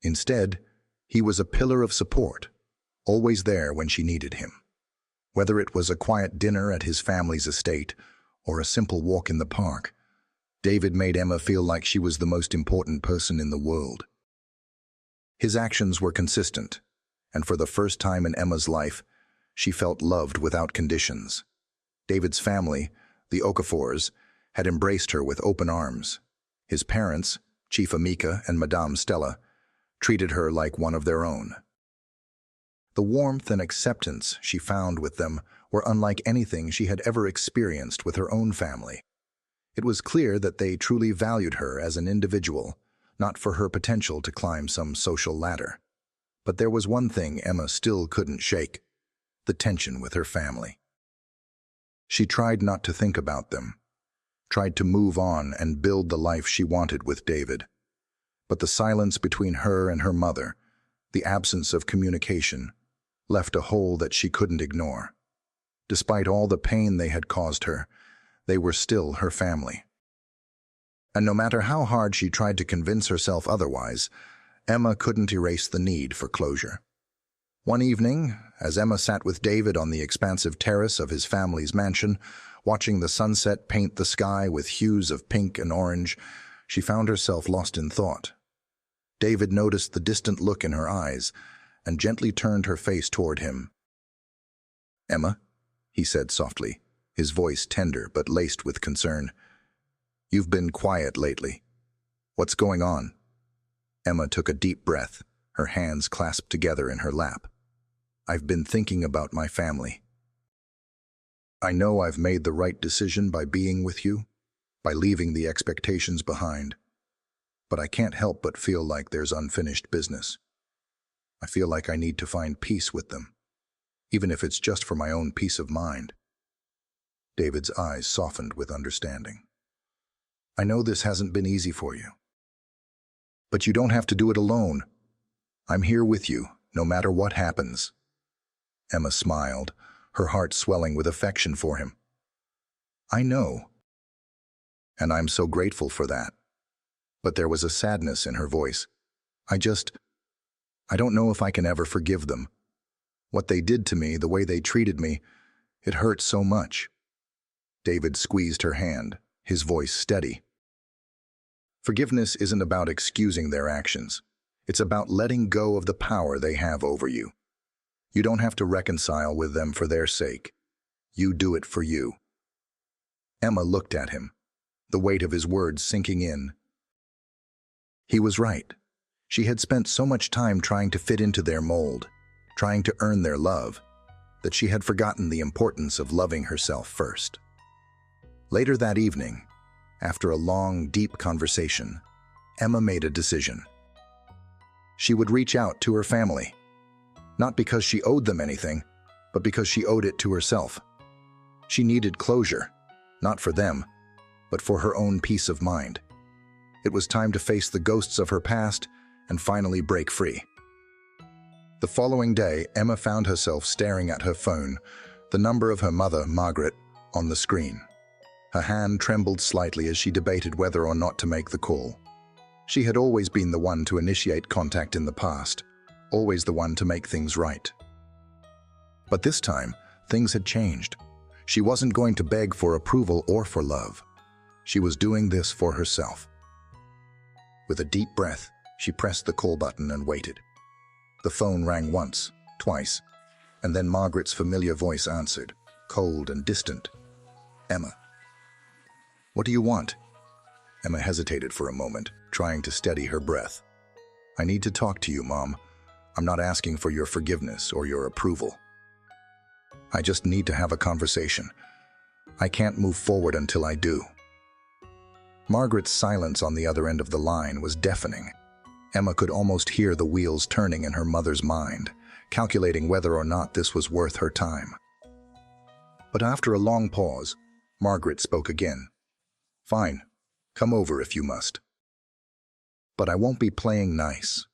Instead, he was a pillar of support, always there when she needed him. Whether it was a quiet dinner at his family's estate or a simple walk in the park, David made Emma feel like she was the most important person in the world. His actions were consistent, and for the first time in Emma's life, she felt loved without conditions. David's family, the Okafors, had embraced her with open arms. His parents, Chief Amika and Madame Stella, treated her like one of their own. The warmth and acceptance she found with them were unlike anything she had ever experienced with her own family. It was clear that they truly valued her as an individual, not for her potential to climb some social ladder. But there was one thing Emma still couldn't shake: the tension with her family. She tried not to think about them, tried to move on and build the life she wanted with David. But the silence between her and her mother, the absence of communication, left a hole that she couldn't ignore. Despite all the pain they had caused her, they were still her family. And no matter how hard she tried to convince herself otherwise, Emma couldn't erase the need for closure. One evening, as Emma sat with David on the expansive terrace of his family's mansion, watching the sunset paint the sky with hues of pink and orange, she found herself lost in thought. David noticed the distant look in her eyes and gently turned her face toward him. "Emma," he said softly, his voice tender but laced with concern. "You've been quiet lately. What's going on?" Emma took a deep breath, her hands clasped together in her lap. "I've been thinking about my family. I know I've made the right decision by being with you, by leaving the expectations behind. But I can't help but feel like there's unfinished business. I feel like I need to find peace with them, even if it's just for my own peace of mind." David's eyes softened with understanding. "I know this hasn't been easy for you. But you don't have to do it alone. I'm here with you, no matter what happens." Emma smiled, her heart swelling with affection for him. "I know. And I'm so grateful for that." But there was a sadness in her voice. I don't know if I can ever forgive them. What they did to me, the way they treated me, it hurt so much." David squeezed her hand, his voice steady. "Forgiveness isn't about excusing their actions. It's about letting go of the power they have over you. You don't have to reconcile with them for their sake. You do it for you." Emma looked at him, the weight of his words sinking in. He was right. She had spent so much time trying to fit into their mold, trying to earn their love, that she had forgotten the importance of loving herself first. Later that evening, after a long, deep conversation, Emma made a decision. She would reach out to her family, not because she owed them anything, but because she owed it to herself. She needed closure, not for them, but for her own peace of mind. It was time to face the ghosts of her past and finally break free. The following day, Emma found herself staring at her phone, the number of her mother, Margaret, on the screen. Her hand trembled slightly as she debated whether or not to make the call. She had always been the one to initiate contact in the past, always the one to make things right. But this time, things had changed. She wasn't going to beg for approval or for love. She was doing this for herself. With a deep breath, she pressed the call button and waited. The phone rang once, twice, and then Margaret's familiar voice answered, cold and distant. "Emma." "What do you want?" Emma hesitated for a moment, trying to steady her breath. "I need to talk to you, Mom. I'm not asking for your forgiveness or your approval. I just need to have a conversation. I can't move forward until I do." Margaret's silence on the other end of the line was deafening. Emma could almost hear the wheels turning in her mother's mind, calculating whether or not this was worth her time. But after a long pause, Margaret spoke again. "Fine, come over if you must. But I won't be playing nice."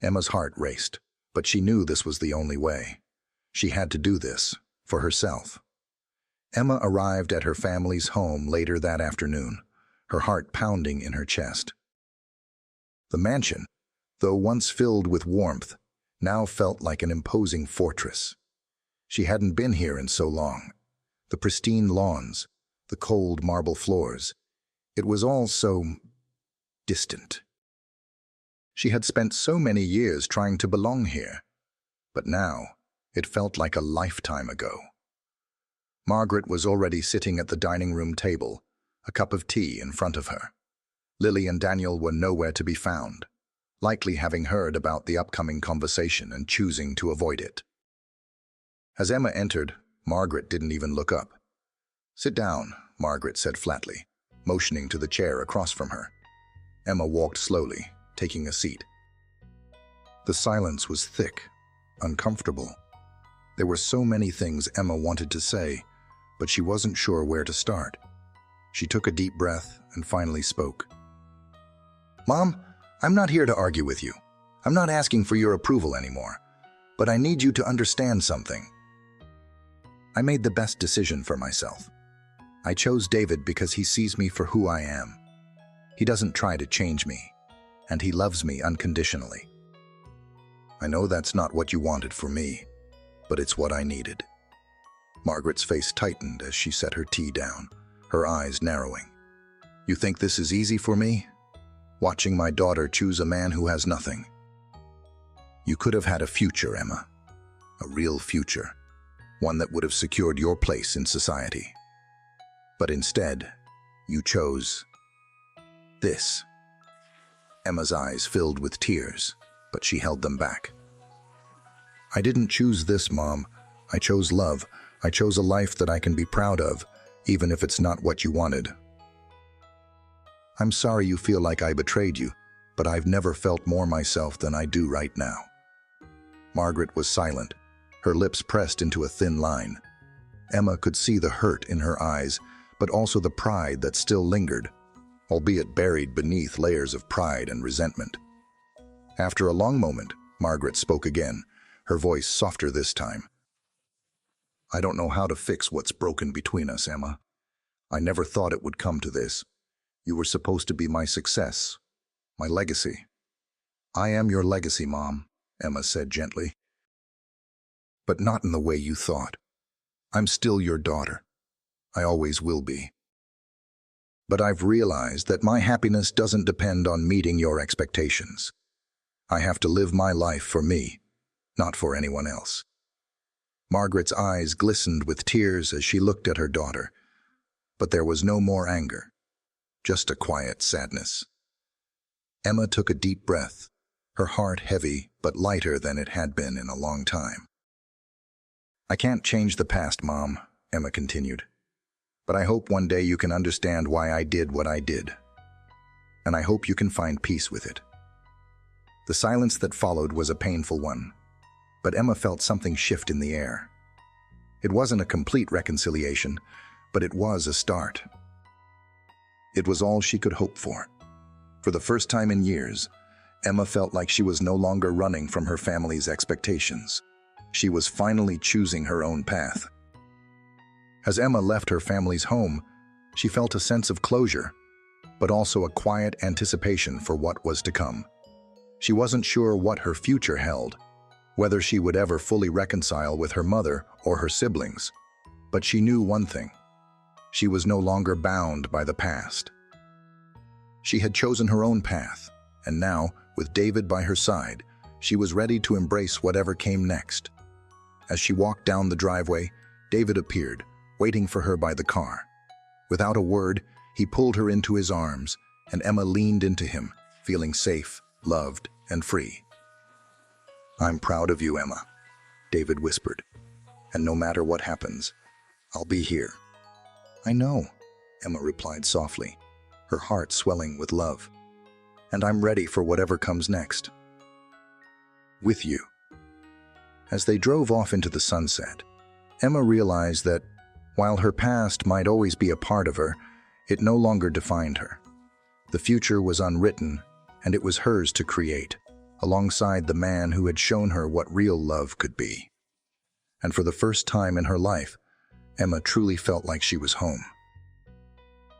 Emma's heart raced, but she knew this was the only way. She had to do this, for herself. Emma arrived at her family's home later that afternoon, her heart pounding in her chest. The mansion, though once filled with warmth, now felt like an imposing fortress. She hadn't been here in so long. The pristine lawns, the cold marble floors, it was all so distant. She had spent so many years trying to belong here, but now it felt like a lifetime ago. Margaret was already sitting at the dining room table, a cup of tea in front of her. Lily and Daniel were nowhere to be found, likely having heard about the upcoming conversation and choosing to avoid it. As Emma entered, Margaret didn't even look up. "Sit down," Margaret said flatly, motioning to the chair across from her. Emma walked slowly, taking a seat. The silence was thick, uncomfortable. There were so many things Emma wanted to say, but she wasn't sure where to start. She took a deep breath and finally spoke. "Mom, I'm not here to argue with you. I'm not asking for your approval anymore. But I need you to understand something. I made the best decision for myself. I chose David because he sees me for who I am. He doesn't try to change me, and he loves me unconditionally. I know that's not what you wanted for me, but it's what I needed." Margaret's face tightened as she set her tea down, her eyes narrowing. "You think this is easy for me? Watching my daughter choose a man who has nothing. You could have had a future, Emma. A real future. One that would have secured your place in society. But instead, you chose this." Emma's eyes filled with tears, but she held them back. "I didn't choose this, Mom. I chose love. I chose a life that I can be proud of, even if it's not what you wanted. I'm sorry you feel like I betrayed you, but I've never felt more myself than I do right now." Margaret was silent, her lips pressed into a thin line. Emma could see the hurt in her eyes, but also the pride that still lingered, albeit buried beneath layers of pride and resentment. After a long moment, Margaret spoke again, her voice softer this time. "I don't know how to fix what's broken between us, Emma. I never thought it would come to this. You were supposed to be my success, my legacy." "I am your legacy, Mom," Emma said gently. "But not in the way you thought. I'm still your daughter. I always will be. But I've realized that my happiness doesn't depend on meeting your expectations. I have to live my life for me, not for anyone else." Margaret's eyes glistened with tears as she looked at her daughter, but there was no more anger, just a quiet sadness. Emma took a deep breath, her heart heavy but lighter than it had been in a long time. "I can't change the past, Mom," Emma continued, "but I hope one day you can understand why I did what I did. And I hope you can find peace with it." The silence that followed was a painful one, but Emma felt something shift in the air. It wasn't a complete reconciliation, but it was a start. It was all she could hope for. For the first time in years, Emma felt like she was no longer running from her family's expectations. She was finally choosing her own path. As Emma left her family's home, she felt a sense of closure, but also a quiet anticipation for what was to come. She wasn't sure what her future held, whether she would ever fully reconcile with her mother or her siblings. But she knew one thing: she was no longer bound by the past. She had chosen her own path, and now, with David by her side, she was ready to embrace whatever came next. As she walked down the driveway, David appeared, waiting for her by the car. Without a word, he pulled her into his arms, and Emma leaned into him, feeling safe, loved, and free. "I'm proud of you, Emma," David whispered. "And no matter what happens, I'll be here." "I know," Emma replied softly, her heart swelling with love. "And I'm ready for whatever comes next. With you." As they drove off into the sunset, Emma realized that, while her past might always be a part of her, it no longer defined her. The future was unwritten, and it was hers to create, alongside the man who had shown her what real love could be. And for the first time in her life, Emma truly felt like she was home.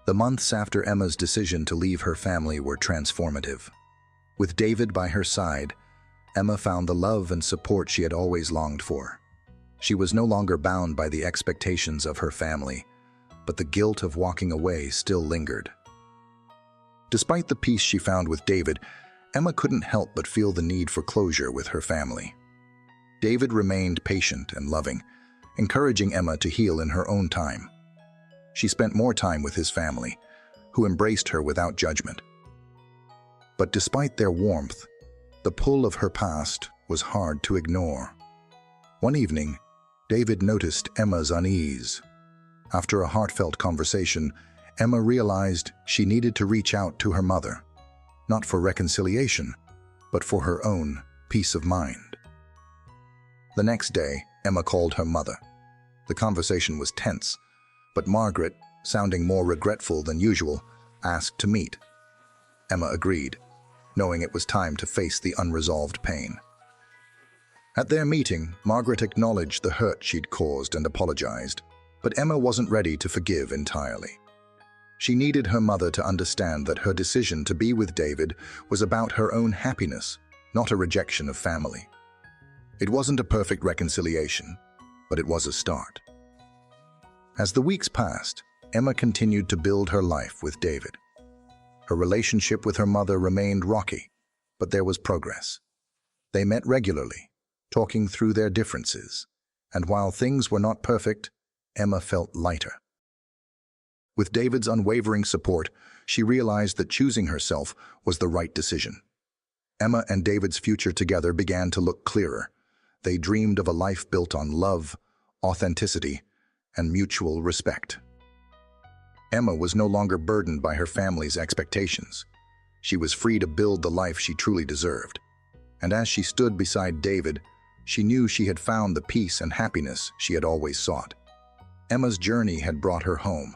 The months after Emma's decision to leave her family were transformative. With David by her side, Emma found the love and support she had always longed for. She was no longer bound by the expectations of her family, but the guilt of walking away still lingered. Despite the peace she found with David, Emma couldn't help but feel the need for closure with her family. David remained patient and loving, encouraging Emma to heal in her own time. She spent more time with his family, who embraced her without judgment. But despite their warmth, the pull of her past was hard to ignore. One evening, David noticed Emma's unease. After a heartfelt conversation, Emma realized she needed to reach out to her mother, not for reconciliation, but for her own peace of mind. The next day, Emma called her mother. The conversation was tense, but Margaret, sounding more regretful than usual, asked to meet. Emma agreed, knowing it was time to face the unresolved pain. At their meeting, Margaret acknowledged the hurt she'd caused and apologized, but Emma wasn't ready to forgive entirely. She needed her mother to understand that her decision to be with David was about her own happiness, not a rejection of family. It wasn't a perfect reconciliation, but it was a start. As the weeks passed, Emma continued to build her life with David. Her relationship with her mother remained rocky, but there was progress. They met regularly, talking through their differences, and while things were not perfect, Emma felt lighter. With David's unwavering support, she realized that choosing herself was the right decision. Emma and David's future together began to look clearer. They dreamed of a life built on love, authenticity, and mutual respect. Emma was no longer burdened by her family's expectations. She was free to build the life she truly deserved. And as she stood beside David, she knew she had found the peace and happiness she had always sought. Emma's journey had brought her home,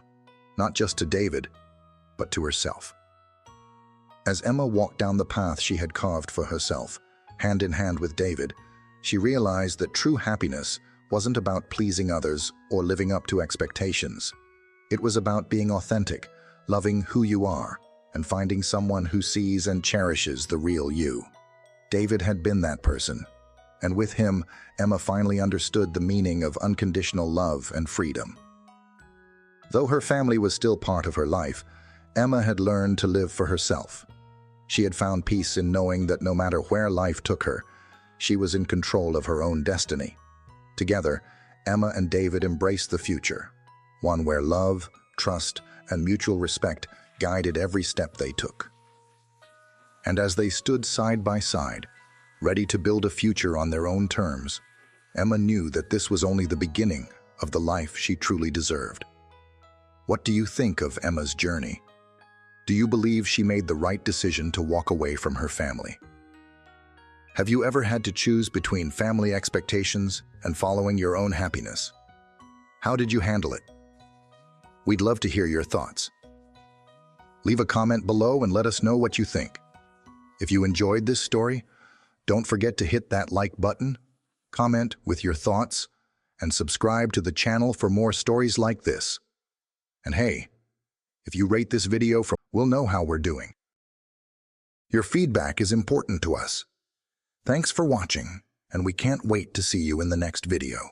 not just to David, but to herself. As Emma walked down the path she had carved for herself, hand in hand with David, she realized that true happiness wasn't about pleasing others or living up to expectations. It was about being authentic, loving who you are, and finding someone who sees and cherishes the real you. David had been that person, and with him, Emma finally understood the meaning of unconditional love and freedom. Though her family was still part of her life, Emma had learned to live for herself. She had found peace in knowing that no matter where life took her, she was in control of her own destiny. Together, Emma and David embraced the future, one where love, trust, and mutual respect guided every step they took. And as they stood side by side, ready to build a future on their own terms, Emma knew that this was only the beginning of the life she truly deserved. What do you think of Emma's journey? Do you believe she made the right decision to walk away from her family? Have you ever had to choose between family expectations and following your own happiness? How did you handle it? We'd love to hear your thoughts. Leave a comment below and let us know what you think. If you enjoyed this story, don't forget to hit that like button, comment with your thoughts, and subscribe to the channel for more stories like this. And hey, if you rate this video, we'll know how we're doing. Your feedback is important to us. Thanks for watching, and we can't wait to see you in the next video.